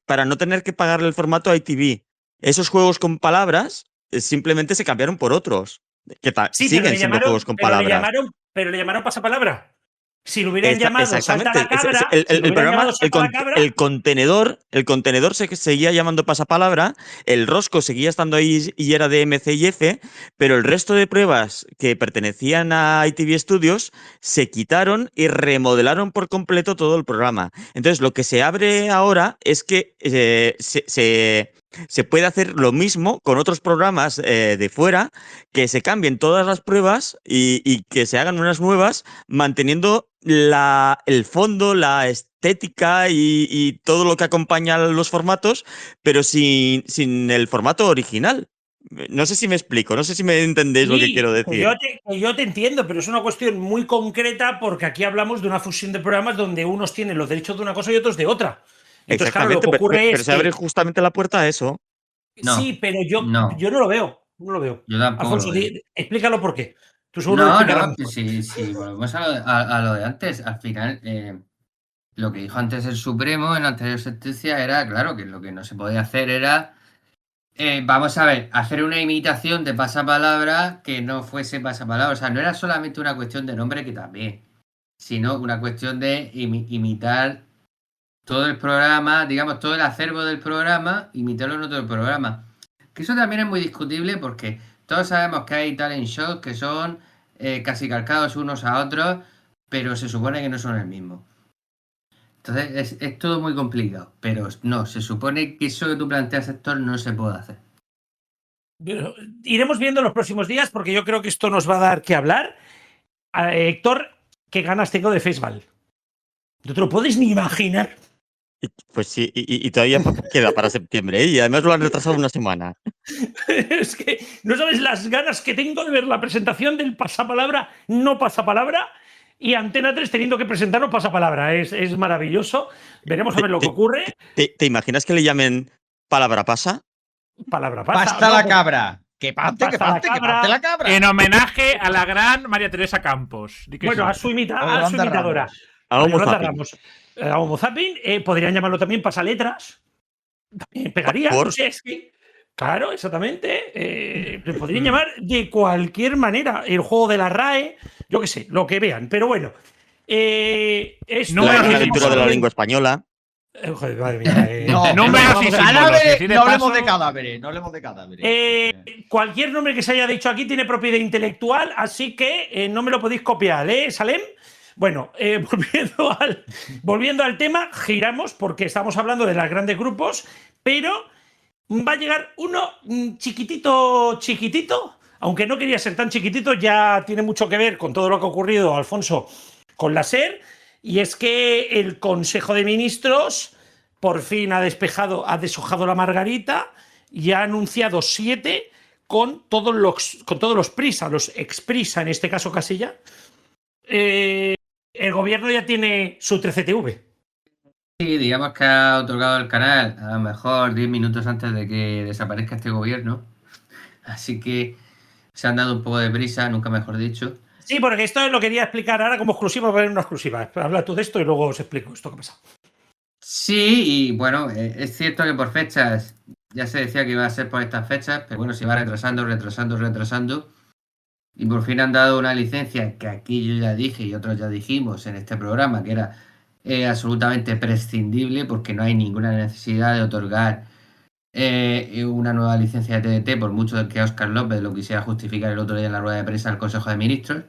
para no tener que pagarle el formato a ITV. Esos juegos con palabras simplemente se cambiaron por otros, que siguen siendo juegos con palabras. Pero le llamaron pasapalabra. Si lo hubieran llamado Salta la Cabra, el contenedor se seguía llamando pasapalabra, el rosco seguía estando ahí y era de MCIF, pero el resto de pruebas que pertenecían a ITV Studios se quitaron y remodelaron por completo todo el programa. Entonces, lo que se abre ahora es que se puede hacer lo mismo con otros programas de fuera, que se cambien todas las pruebas y que se hagan unas nuevas, manteniendo el fondo, la estética y todo lo que acompaña a los formatos, pero sin el formato original. No sé si me explico, no sé si me entendéis lo que quiero decir. Yo te entiendo, pero es una cuestión muy concreta porque aquí hablamos de una fusión de programas donde unos tienen los derechos de una cosa y otros de otra. Entonces, exactamente, claro, lo que ocurre pero se abre justamente la puerta a eso. Sí, pero yo no lo veo. No lo veo. Yo tampoco. Alfonso, explícalo por qué. Tú Si volvemos a lo de antes, al final, lo que dijo antes el Supremo en la anterior sentencia era, claro, que lo que no se podía hacer era, vamos a ver, hacer una imitación de pasapalabra que no fuese pasapalabra. O sea, no era solamente una cuestión de nombre, que también, sino una cuestión de imitar todo el programa, digamos, todo el acervo del programa, imitarlo en otro programa. Que eso también es muy discutible porque todos sabemos que hay talent shows que son casi calcados unos a otros, pero se supone que no son el mismo. Entonces es todo muy complicado, pero no, se supone que eso que tú planteas, Héctor, no se puede hacer. Pero iremos viendo en los próximos días porque yo creo que esto nos va a dar que hablar. Héctor, ¿qué ganas tengo de Faceball? No te lo puedes ni imaginar. Pues sí, y todavía queda para septiembre, ¿eh? Y además lo han retrasado una semana. Es que no sabes las ganas que tengo de ver la presentación del pasapalabra, no pasapalabra, y Antena 3 teniendo que presentarnos pasapalabra. Es maravilloso. Veremos a ver lo que ocurre. ¿Te imaginas que le llamen palabra pasa? Palabra pasa. ¡Pasta la cabra! ¡Que parte la cabra! En homenaje a la gran María Teresa Campos. Bueno, sí. a su imitadora. A Homo Yolanda Zapping. Ramos. A Homo Zapping, podrían llamarlo también pasaletras. También pegaría. ¿Por? No sé, es que, claro, exactamente. Le podrían llamar de cualquier manera. El juego de la RAE, yo qué sé, lo que vean. Pero bueno. La aventura de la lengua española. Joder, madre mía. No hablemos de cadáveres. Cualquier nombre que se haya dicho aquí tiene propiedad intelectual, así que no me lo podéis copiar, ¿eh, Salem? Bueno, volviendo al tema, giramos porque estamos hablando de los grandes grupos, pero va a llegar uno chiquitito, aunque no quería ser tan chiquitito, ya tiene mucho que ver con todo lo que ha ocurrido, Alfonso, con la SER, y es que el Consejo de Ministros por fin ha deshojado la margarita y ha anunciado 7 con todos los Prisa, los exprisa, en este caso Casilla. El gobierno ya tiene su 13TV. Sí, digamos que ha otorgado el canal a lo mejor 10 minutos antes de que desaparezca este gobierno. Así que se han dado un poco de prisa, nunca mejor dicho. Sí, porque esto lo quería explicar ahora como exclusiva, va a haber una exclusiva. Habla tú de esto y luego os explico esto que pasa. Sí, y bueno, es cierto que por fechas, ya se decía que iba a ser por estas fechas, pero bueno, se va retrasando. Y por fin han dado una licencia que aquí yo ya dije y otros ya dijimos en este programa que era absolutamente prescindible porque no hay ninguna necesidad de otorgar una nueva licencia de TDT por mucho que Óscar López lo quisiera justificar el otro día en la rueda de prensa del Consejo de Ministros.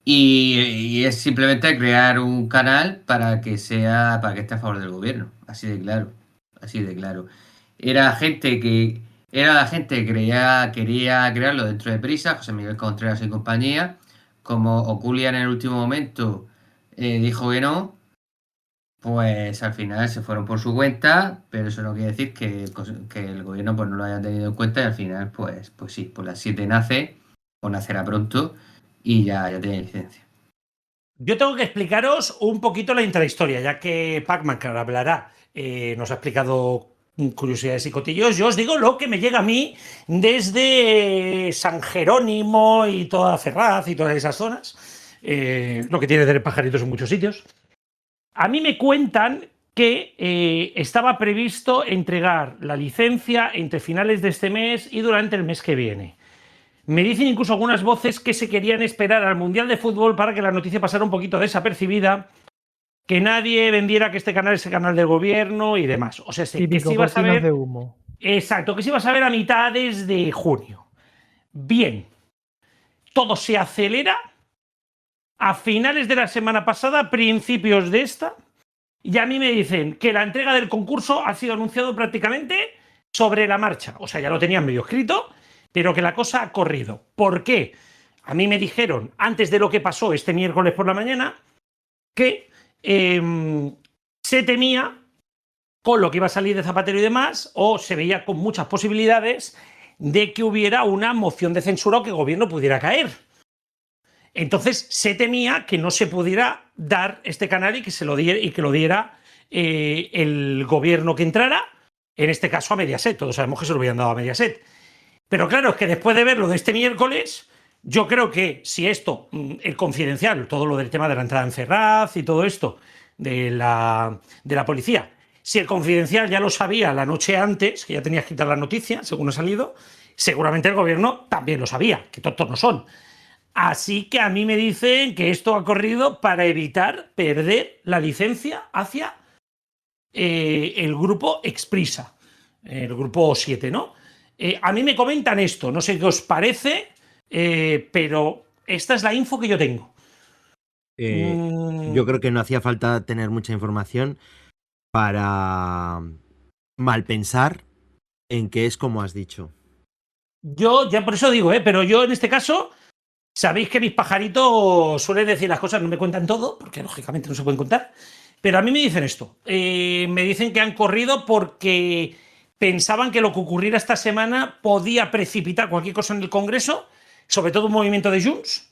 Y es simplemente crear un canal para que esté a favor del gobierno. Así de claro. Era la gente que quería crearlo dentro de Prisa, José Miguel Contreras y compañía. Como Oculia en el último momento dijo que no, pues al final se fueron por su cuenta, pero eso no quiere decir que el gobierno pues no lo haya tenido en cuenta y al final pues sí, pues las 7 nace o nacerá pronto y ya tiene licencia. Yo tengo que explicaros un poquito la intrahistoria, ya que Pacman, que ahora hablará, nos ha explicado curiosidades y cotillos. Yo os digo lo que me llega a mí desde San Jerónimo y toda Ferraz y todas esas zonas, lo que tiene de pajaritos en muchos sitios. A mí me cuentan que estaba previsto entregar la licencia entre finales de este mes y durante el mes que viene. Me dicen incluso algunas voces que se querían esperar al Mundial de Fútbol para que la noticia pasara un poquito desapercibida, que nadie vendiera que este canal es el canal del gobierno y demás. O sea, que se iba a saber de humo. Exacto, que se iba a saber a mitades de junio. Bien, todo se acelera a finales de la semana pasada, principios de esta, y a mí me dicen que la entrega del concurso ha sido anunciado prácticamente sobre la marcha. O sea, ya lo tenían medio escrito, pero que la cosa ha corrido. ¿Por qué? A mí me dijeron, antes de lo que pasó este miércoles por la mañana, que se temía, con lo que iba a salir de Zapatero y demás, o se veía con muchas posibilidades de que hubiera una moción de censura o que el gobierno pudiera caer. Entonces se temía que no se pudiera dar este canal y que lo diera el gobierno que entrara, en este caso a Mediaset. Todos sabemos que se lo habían dado a Mediaset. Pero claro, es que después de verlo de este miércoles, yo creo que si esto, el Confidencial, todo lo del tema de la entrada en Ferraz y todo esto de la policía, si el Confidencial ya lo sabía la noche antes, que ya tenía escrita la noticia, según ha salido, seguramente el gobierno también lo sabía, que tontos no son. Así que a mí me dicen que esto ha corrido para evitar perder la licencia hacia el grupo Exprisa, el grupo 7, ¿no? A mí me comentan esto, no sé qué os parece, pero Esta es la info que yo tengo. Yo creo que no hacía falta tener mucha información para mal pensar en que es como has dicho. Yo ya por eso digo, pero yo en este caso, sabéis que mis pajaritos suelen decir las cosas, no me cuentan todo, porque lógicamente no se pueden contar, pero a mí me dicen esto. Me dicen que han corrido porque pensaban que lo que ocurriera esta semana podía precipitar cualquier cosa en el Congreso, sobre todo un movimiento de Junts,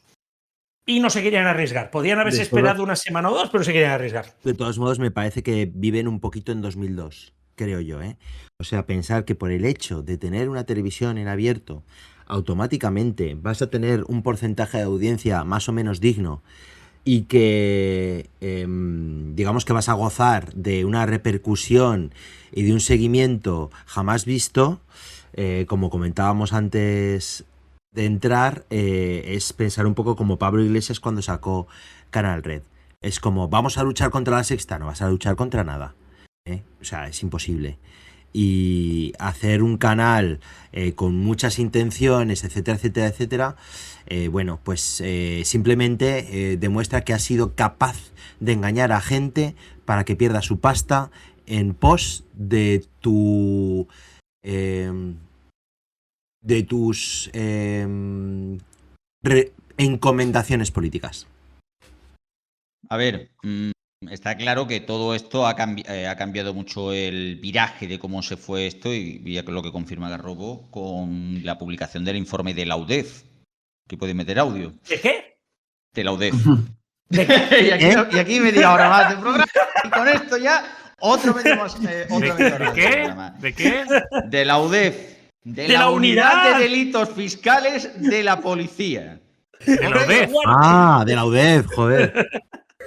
y no se querían arriesgar. Podían haberse esperado una semana o dos, pero se querían arriesgar. De todos modos, me parece que viven un poquito en 2002, creo yo, O sea, pensar que por el hecho de tener una televisión en abierto, automáticamente vas a tener un porcentaje de audiencia más o menos digno y que, digamos que vas a gozar de una repercusión y de un seguimiento jamás visto, como comentábamos antes de entrar, es pensar un poco como Pablo Iglesias cuando sacó Canal Red. Es como, vamos a luchar contra la Sexta, no vas a luchar contra nada. O sea, es imposible. Y hacer un canal con muchas intenciones, etcétera, etcétera, etcétera, bueno, pues simplemente demuestra que has sido capaz de engañar a gente para que pierda su pasta en pos de tu... de tus encomendaciones políticas. A ver, está claro que todo esto ha cambiado mucho el viraje de cómo se fue esto, y ya lo que confirma Garrobo con la publicación del informe de la UDEF, que puede meter audio. ¿De qué? De la UDEF. ¿De qué? y aquí media hora más de programa, y con esto ya otro media hora ¿De qué? ¿De qué? De la UDEF. De la unidad de delitos fiscales de la policía. De la UDEF. Ah, de la UDEF, joder.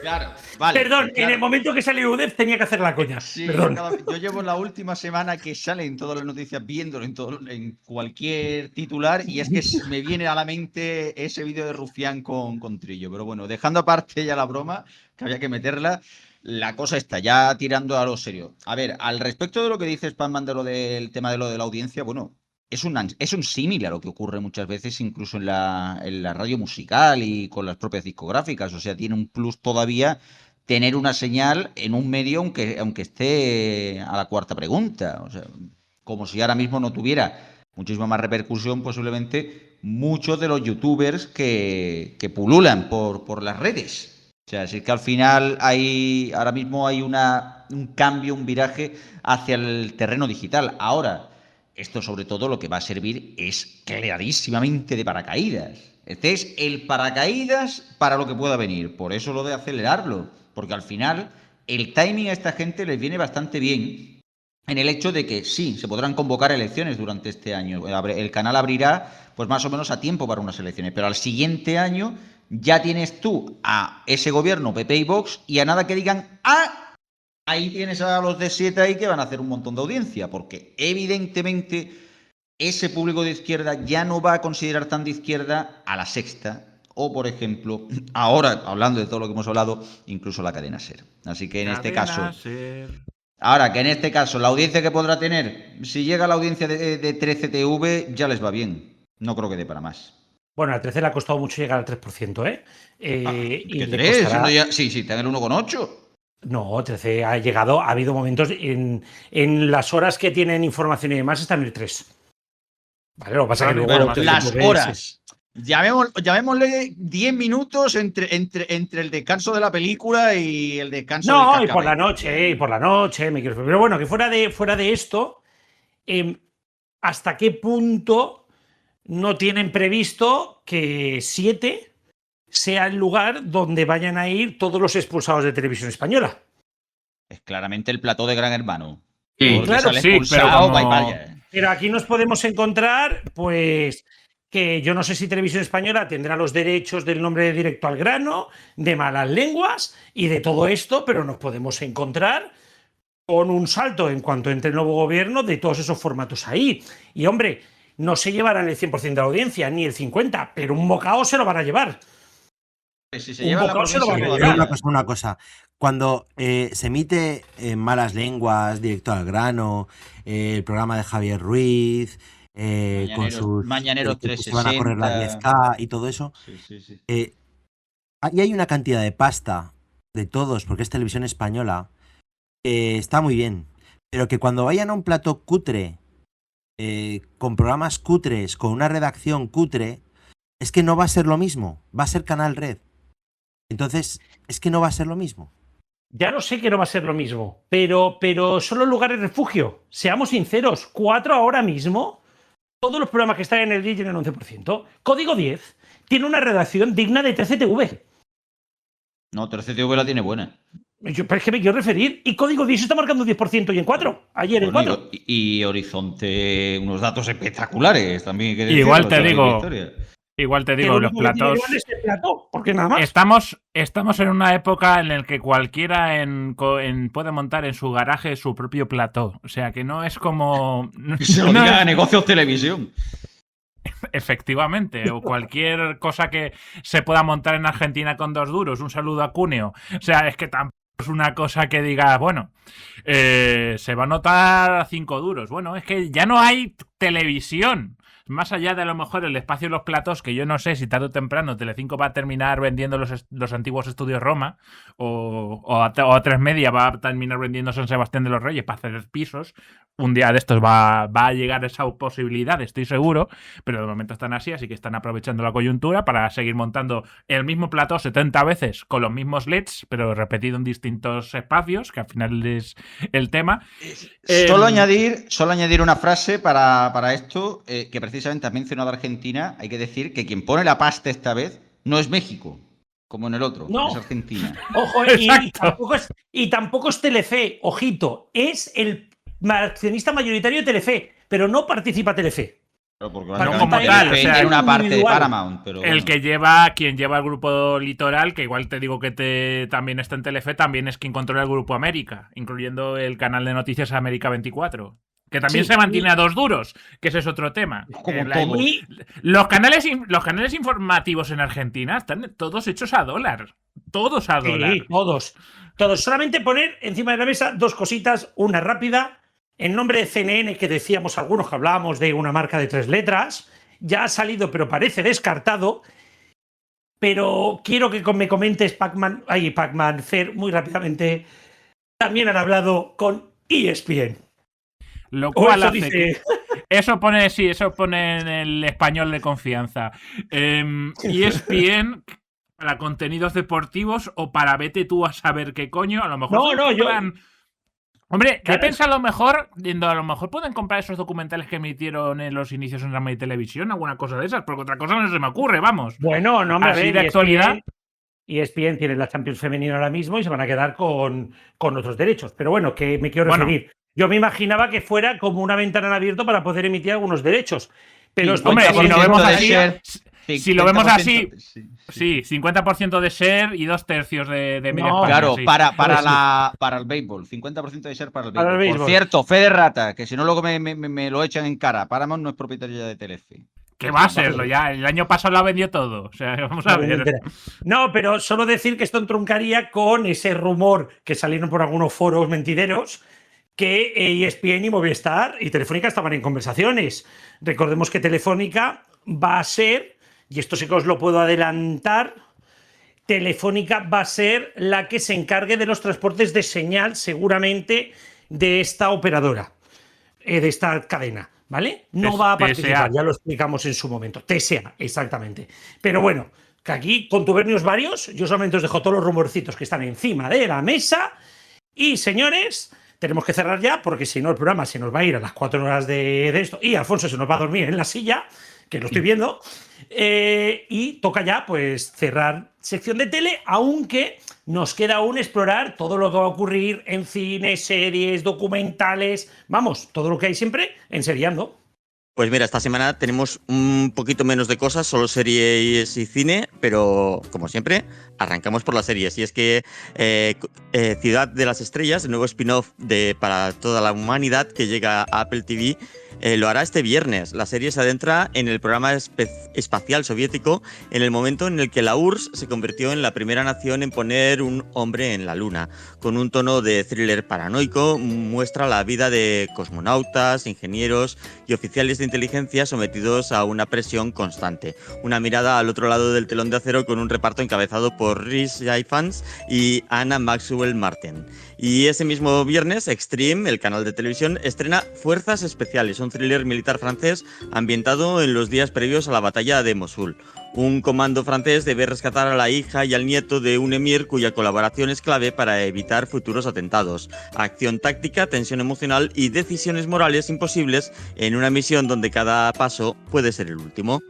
Claro, vale. Perdón, en el momento que salió UDEF tenía que hacer la coña. Sí, perdón. Yo llevo la última semana que sale en todas las noticias viéndolo en cualquier titular, y es que me viene a la mente ese vídeo de Rufián con Trillo. Pero bueno, dejando aparte ya la broma, que había que meterla, la cosa está ya tirando a lo serio. A ver, al respecto de lo que dices, Panman, de lo del tema de lo de la audiencia, bueno, es un símil a lo que ocurre muchas veces incluso en la radio musical y con las propias discográficas. O sea, tiene un plus todavía tener una señal en un medio aunque esté a la cuarta pregunta. O sea, como si ahora mismo no tuviera muchísima más repercusión posiblemente muchos de los youtubers que pululan por las redes. O sea, así que al final ahora mismo hay un cambio, un viraje hacia el terreno digital. Ahora, esto sobre todo lo que va a servir es clarísimamente de paracaídas. Este es el paracaídas para lo que pueda venir. Por eso lo de acelerarlo. Porque al final el timing a esta gente les viene bastante bien en el hecho de que sí, se podrán convocar elecciones durante este año. El canal abrirá pues más o menos a tiempo para unas elecciones. Pero al siguiente año ya tienes tú a ese gobierno, PP y Vox, y a nada que digan ahí tienes a los de 7 ahí que van a hacer un montón de audiencia, porque evidentemente ese público de izquierda ya no va a considerar tan de izquierda a la Sexta o, por ejemplo, ahora, hablando de todo lo que hemos hablado, incluso la cadena SER. Así que en este caso... Ahora, que en este caso la audiencia que podrá tener, si llega a la audiencia de 13TV, ya les va bien. No creo que dé para más. Bueno, a 13 le ha costado mucho llegar al 3%, ¿eh? ¿Qué 3? Costará... Sí, está en el 1,8. No, 13 ha llegado, ha habido momentos en las horas que tienen información y demás está en el 3. Vale, lo que pasa es que luego... Las horas. Llamémosle 10 minutos entre el descanso de la película y el descanso del cascabel. Y por la noche, me quiero... Pero bueno, que fuera de esto, ¿hasta qué punto no tienen previsto que 7 sea el lugar donde vayan a ir todos los expulsados de Televisión Española? Es claramente el plató de Gran Hermano. Sí, claro, sí, pero aquí nos podemos encontrar, pues, que yo no sé si Televisión Española tendrá los derechos del nombre de Directo al Grano, de Malas Lenguas y de todo esto, pero nos podemos encontrar con un salto en cuanto entre el nuevo gobierno de todos esos formatos ahí. Y, hombre, no se llevarán el 100% de la audiencia, ni el 50%, pero un bocado se lo van a llevar. Si se lleva una cosa. Cuando se emite Malas Lenguas, Directo al Grano, el programa de Javier Ruiz, con sus Mañaneros que se van a correr las 360. 10K y todo eso. Sí. Y hay una cantidad de pasta de todos, porque es televisión española, que está muy bien, pero que cuando vayan a un plato cutre, con programas cutres, con una redacción cutre, es que no va a ser lo mismo, va a ser Canal Red. Entonces, es que no va a ser lo mismo. Ya lo sé que no va a ser lo mismo, pero son los lugares refugio. Seamos sinceros, 4 ahora mismo, todos los programas que están en el 10 y en el 11%. Código 10 tiene una redacción digna de 13TV. No, 13TV la tiene buena. Pero es que me quiero referir. Y Código 10 está marcando un 10% y en 4. Ayer en 4. Y Horizonte, unos datos espectaculares también. Hay que decirlo, Igual te digo, los platos. Porque nada más. Estamos en una época en la que cualquiera puede montar en su garaje su propio plató. O sea que no es como. Se lo diga a Negocios Televisión. Efectivamente, o cualquier cosa que se pueda montar en Argentina con 2 duros. Un saludo a Cuneo. O sea, es que tampoco es una cosa que diga, bueno, se va a notar a 5 duros. Bueno, es que ya no hay televisión. Más allá de a lo mejor el espacio y los platos, que yo no sé si tarde o temprano Telecinco va a terminar vendiendo los antiguos estudios Roma o a 3 Media va a terminar vendiendo San Sebastián de los Reyes para hacer pisos. Un día de estos va a llegar esa posibilidad, estoy seguro, pero de momento están así que están aprovechando la coyuntura para seguir montando el mismo plató 70 veces con los mismos LEDs, pero repetido en distintos espacios, que al final es el tema. Solo añadir una frase para esto, que precisamente ha mencionado Argentina. Hay que decir que quien pone la pasta esta vez no es México, como en el otro, no. es Argentina. Ojo, y tampoco es Telefe, ojito, es el accionista mayoritario de Telefe, pero no participa Telefe. Pero porque no como tal, o sea, en una parte de Paramount. Pero quien lleva el grupo Litoral, que igual te digo que también está en Telefe, también es quien controla el grupo América, incluyendo el canal de noticias América 24. Que también se mantiene a 2 duros, que ese es otro tema. Los canales informativos en Argentina están todos hechos a dólar. Todos a dólar. Sí, todos. Solamente poner encima de la mesa 2 cositas, una rápida. En nombre de CNN, que decíamos algunos que hablábamos de una marca de 3 letras, ya ha salido, pero parece descartado. Pero quiero que me comentes, Pacman, Fer, muy rápidamente. También han hablado con ESPN. Lo cual hace que eso pone en el español de confianza. ESPN para contenidos deportivos o para vete tú a saber qué coño, a lo mejor Hombre, claro. Yo pienso a lo mejor pueden comprar esos documentales que emitieron en los inicios en Rama y Televisión, alguna cosa de esas, porque otra cosa no se me ocurre, vamos. Bueno, no me así de actualidad. ESPN tiene la Champions femenina ahora mismo y se van a quedar con otros derechos. Pero bueno, que me quiero referir. Yo me imaginaba que fuera como una ventana en abierto para poder emitir algunos derechos. Pero hombre, si lo vemos así, si lo vemos así, sí, 50% de share y 2/3 de media España. Claro, sí. para el béisbol, 50% de share para el béisbol. Por cierto, Fede Rata, que si no luego me lo echan en cara, Paramount no es propietaria de Telefe. Que va a serlo ya, el año pasado lo ha vendido todo. O sea, vamos a ver. No, pero solo decir que esto entroncaría con ese rumor que salieron por algunos foros mentideros que ESPN y Movistar y Telefónica estaban en conversaciones. Recordemos que Telefónica va a ser, y esto sí que os lo puedo adelantar, Telefónica va a ser la que se encargue de los transportes de señal, seguramente, de esta operadora, de esta cadena, ¿vale? No va a participar, ya lo explicamos en su momento. TSA, exactamente. Pero bueno, que aquí, contubernios varios, yo solamente os dejo todos los rumorcitos que están encima de la mesa. Y, señores, tenemos que cerrar ya, porque si no el programa se nos va a ir a las 4 horas de esto y Alfonso se nos va a dormir en la silla, que lo estoy viendo, y toca ya pues cerrar sección de tele, aunque nos queda aún explorar todo lo que va a ocurrir en cine, series, documentales, vamos, todo lo que hay siempre en Seriando. Pues mira, esta semana tenemos un poquito menos de cosas, solo series y cine, pero como siempre, arrancamos por las series. Y es que Ciudad de las Estrellas, el nuevo spin-off para toda la humanidad que llega a Apple TV, lo hará este viernes. La serie se adentra en el programa espacial soviético en el momento en el que la URSS se convirtió en la primera nación en poner un hombre en la Luna. Con un tono de thriller paranoico, muestra la vida de cosmonautas, ingenieros y oficiales de inteligencia sometidos a una presión constante. Una mirada al otro lado del telón de acero con un reparto encabezado por Rhys Ifans y Anna Maxwell Martin. Y ese mismo viernes, Extreme, el canal de televisión, estrena Fuerzas Especiales, un thriller militar francés ambientado en los días previos a la batalla de Mosul. Un comando francés debe rescatar a la hija y al nieto de un emir cuya colaboración es clave para evitar futuros atentados. Acción táctica, tensión emocional y decisiones morales imposibles en una misión donde cada paso puede ser el último.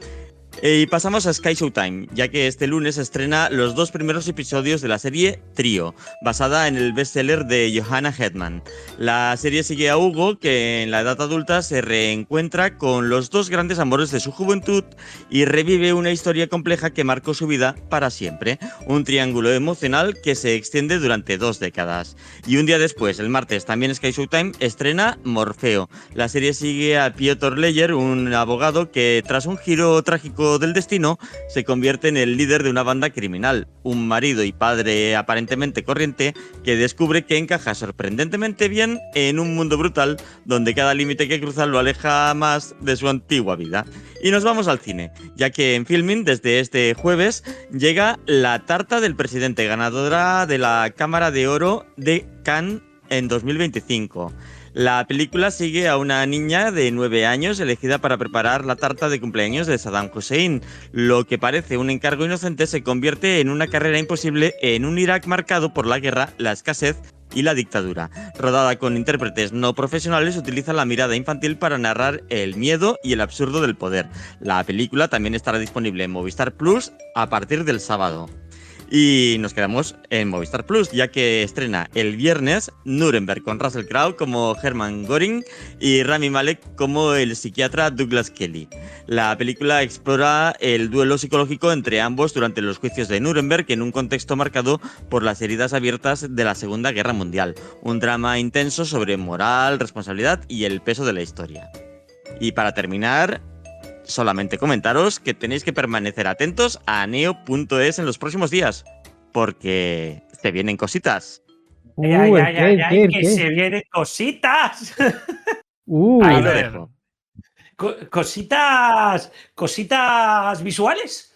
Y pasamos a Sky Showtime, ya que este lunes estrena los 2 primeros episodios de la serie Trío, basada en el bestseller de Johanna Hedman. La serie sigue a Hugo, que en la edad adulta se reencuentra con los 2 grandes amores de su juventud y revive una historia compleja que marcó su vida para siempre. Un triángulo emocional que se extiende durante 2 décadas. Y un día después, el martes, también Sky Showtime estrena Morfeo. La serie sigue a Piotr Leyer, un abogado que tras un giro trágico del destino se convierte en el líder de una banda criminal, un marido y padre aparentemente corriente que descubre que encaja sorprendentemente bien en un mundo brutal donde cada límite que cruza lo aleja más de su antigua vida. Y nos vamos al cine, ya que en Filmin desde este jueves llega La tarta del presidente, ganadora de la Cámara de Oro de Cannes en 2025. La película sigue a una niña de 9 años elegida para preparar la tarta de cumpleaños de Saddam Hussein. Lo que parece un encargo inocente se convierte en una carrera imposible en un Irak marcado por la guerra, la escasez y la dictadura. Rodada con intérpretes no profesionales, utiliza la mirada infantil para narrar el miedo y el absurdo del poder. La película también estará disponible en Movistar Plus a partir del sábado. Y nos quedamos en Movistar Plus, ya que estrena el viernes Nuremberg con Russell Crowe como Hermann Göring y Rami Malek como el psiquiatra Douglas Kelly. La película explora el duelo psicológico entre ambos durante los juicios de Nuremberg en un contexto marcado por las heridas abiertas de la Segunda Guerra Mundial. Un drama intenso sobre moral, responsabilidad y el peso de la historia. Y para terminar, solamente comentaros que tenéis que permanecer atentos a neo.es en los próximos días, porque se vienen cositas. Que se vienen cositas. Ahí lo dejo. Cositas visuales.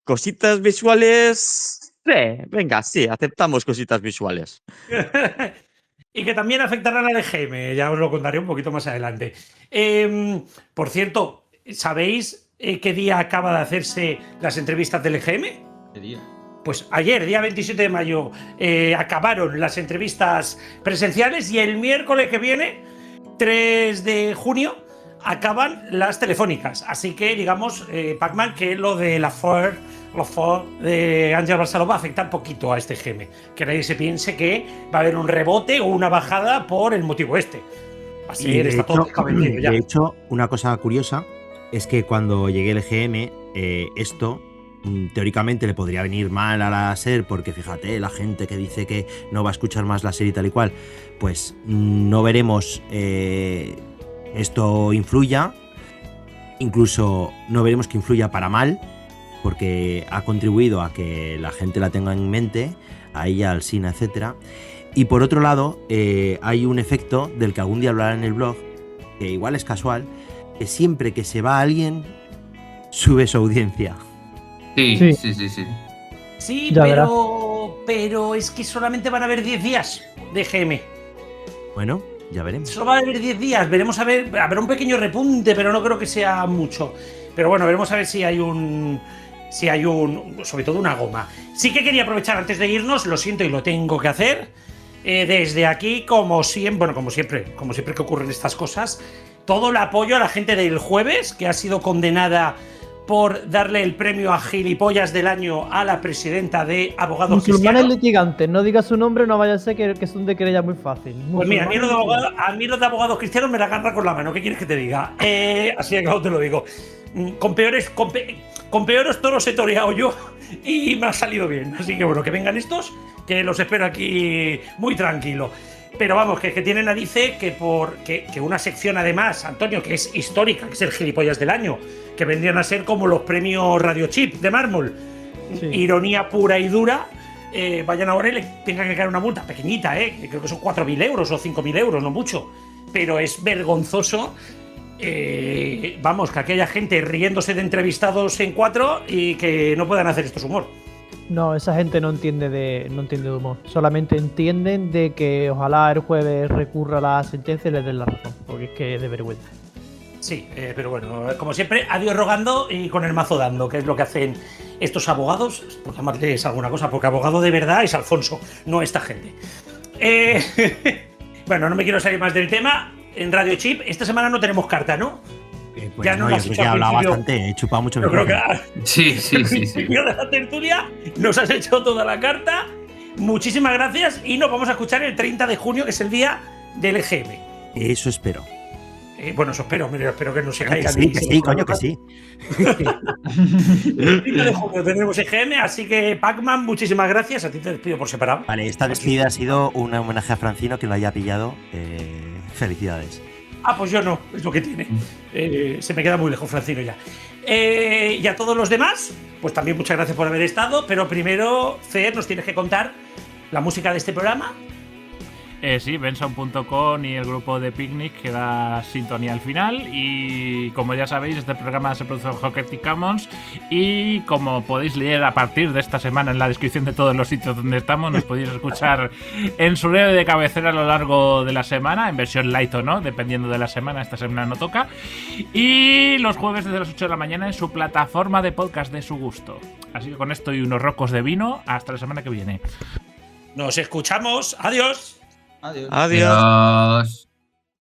Cositas visuales. Venga, sí, aceptamos cositas visuales. Y que también afectarán al EGM, ya os lo contaré un poquito más adelante. Por cierto, ¿sabéis qué día acaba de hacerse las entrevistas del EGM? ¿Qué día? Pues ayer, día 27 de mayo, acabaron las entrevistas presenciales y el miércoles que viene, 3 de junio, acaban las telefónicas. Así que, digamos, Pac-Man, que lo de la FOR de Ángel Barceló va a afectar poquito a este EGM. Que nadie se piense que va a haber un rebote o una bajada por el motivo este. Así está todo convencido ya. De hecho, una cosa curiosa es que cuando llegué al EGM, esto teóricamente le podría venir mal a la SER, porque fíjate, la gente que dice que no va a escuchar más la serie tal y cual, pues no veremos esto influya, incluso no veremos que influya para mal, porque ha contribuido a que la gente la tenga en mente, a ella, al cine, etcétera. Y por otro lado, hay un efecto del que algún día hablaré en el blog, que igual es casual, que siempre que se va alguien, sube su audiencia. Sí. Sí, Ya pero es que solamente van a haber 10 días de EGM. Bueno, ya veremos. Solo va a haber 10 días, veremos habrá un pequeño repunte, pero no creo que sea mucho. Pero bueno, veremos a ver si hay un, sobre todo una goma. Sí que quería aprovechar antes de irnos, lo siento y lo tengo que hacer. Desde aquí, como siempre que ocurren estas cosas, todo el apoyo a la gente del Jueves, que ha sido condenada por darle el premio a Gilipollas del Año a la presidenta de Abogados Musulmanes Cristianos. litigantes, no diga su nombre, no vaya a ser que es un de querella muy fácil. Pues mira, a mí los de abogados cristianos me la agarra con la mano. ¿Qué quieres que te diga? Así de claro te lo digo. Con peores toros he toreado yo y me ha salido bien. Así que bueno, que vengan estos, que los espero aquí muy tranquilo. Pero vamos, que tiene narices que una sección además, Antonio, que es histórica, que es el gilipollas del año, que vendrían a ser como los premios Radio Chip de mármol. Sí. Ironía pura y dura. Vayan ahora y le tengan que caer una multa pequeñita, creo que son 4.000 euros o 5.000 euros, no mucho. Pero es vergonzoso. Vamos, que aquella gente riéndose de entrevistados en 4 y que no puedan hacer estos humor. No, esa gente no entiende de humor. Solamente entienden de que ojalá el jueves recurra a la sentencia y les den la razón, porque es que es de vergüenza. Sí, pero bueno, como siempre, adiós rogando y con el mazo dando, que es lo que hacen estos abogados, por llamarles alguna cosa, porque abogado de verdad es Alfonso, no esta gente. Bueno, no me quiero salir más del tema. En Radio Chip, esta semana no tenemos carta, ¿no? Pues ya no, yo creo que he hablado bastante, he chupado mucho. Yo creo que sí. de la tertulia nos has hecho toda la carta. Muchísimas gracias y nos vamos a escuchar el 30 de junio, que es el día del EGM. Eso espero. Bueno, eso espero, espero que no se caiga. Que sí, coño, que sí. El 30 de junio tendremos EGM, así que Pac-Man, muchísimas gracias. A ti te despido por separado. Vale, esta despedida ha sido un homenaje a Francino, que lo haya pillado. Felicidades. Pues yo no, es lo que tiene. Se me queda muy lejos, Francino, ya. Y a todos los demás, pues también muchas gracias por haber estado. Pero primero, Fer, nos tienes que contar la música de este programa. Sí, benson.com y el grupo de Picnic que da sintonía al final. Y como ya sabéis, este programa se produce en Creative Commons. Y como podéis leer a partir de esta semana en la descripción de todos los sitios donde estamos, nos podéis escuchar en su red de cabecera a lo largo de la semana, en versión light o no, dependiendo de la semana. Esta semana no toca. Y los jueves desde las 8 de la mañana en su plataforma de podcast de su gusto. Así que con esto y unos rocos de vino, hasta la semana que viene. Nos escuchamos. Adiós. Adiós.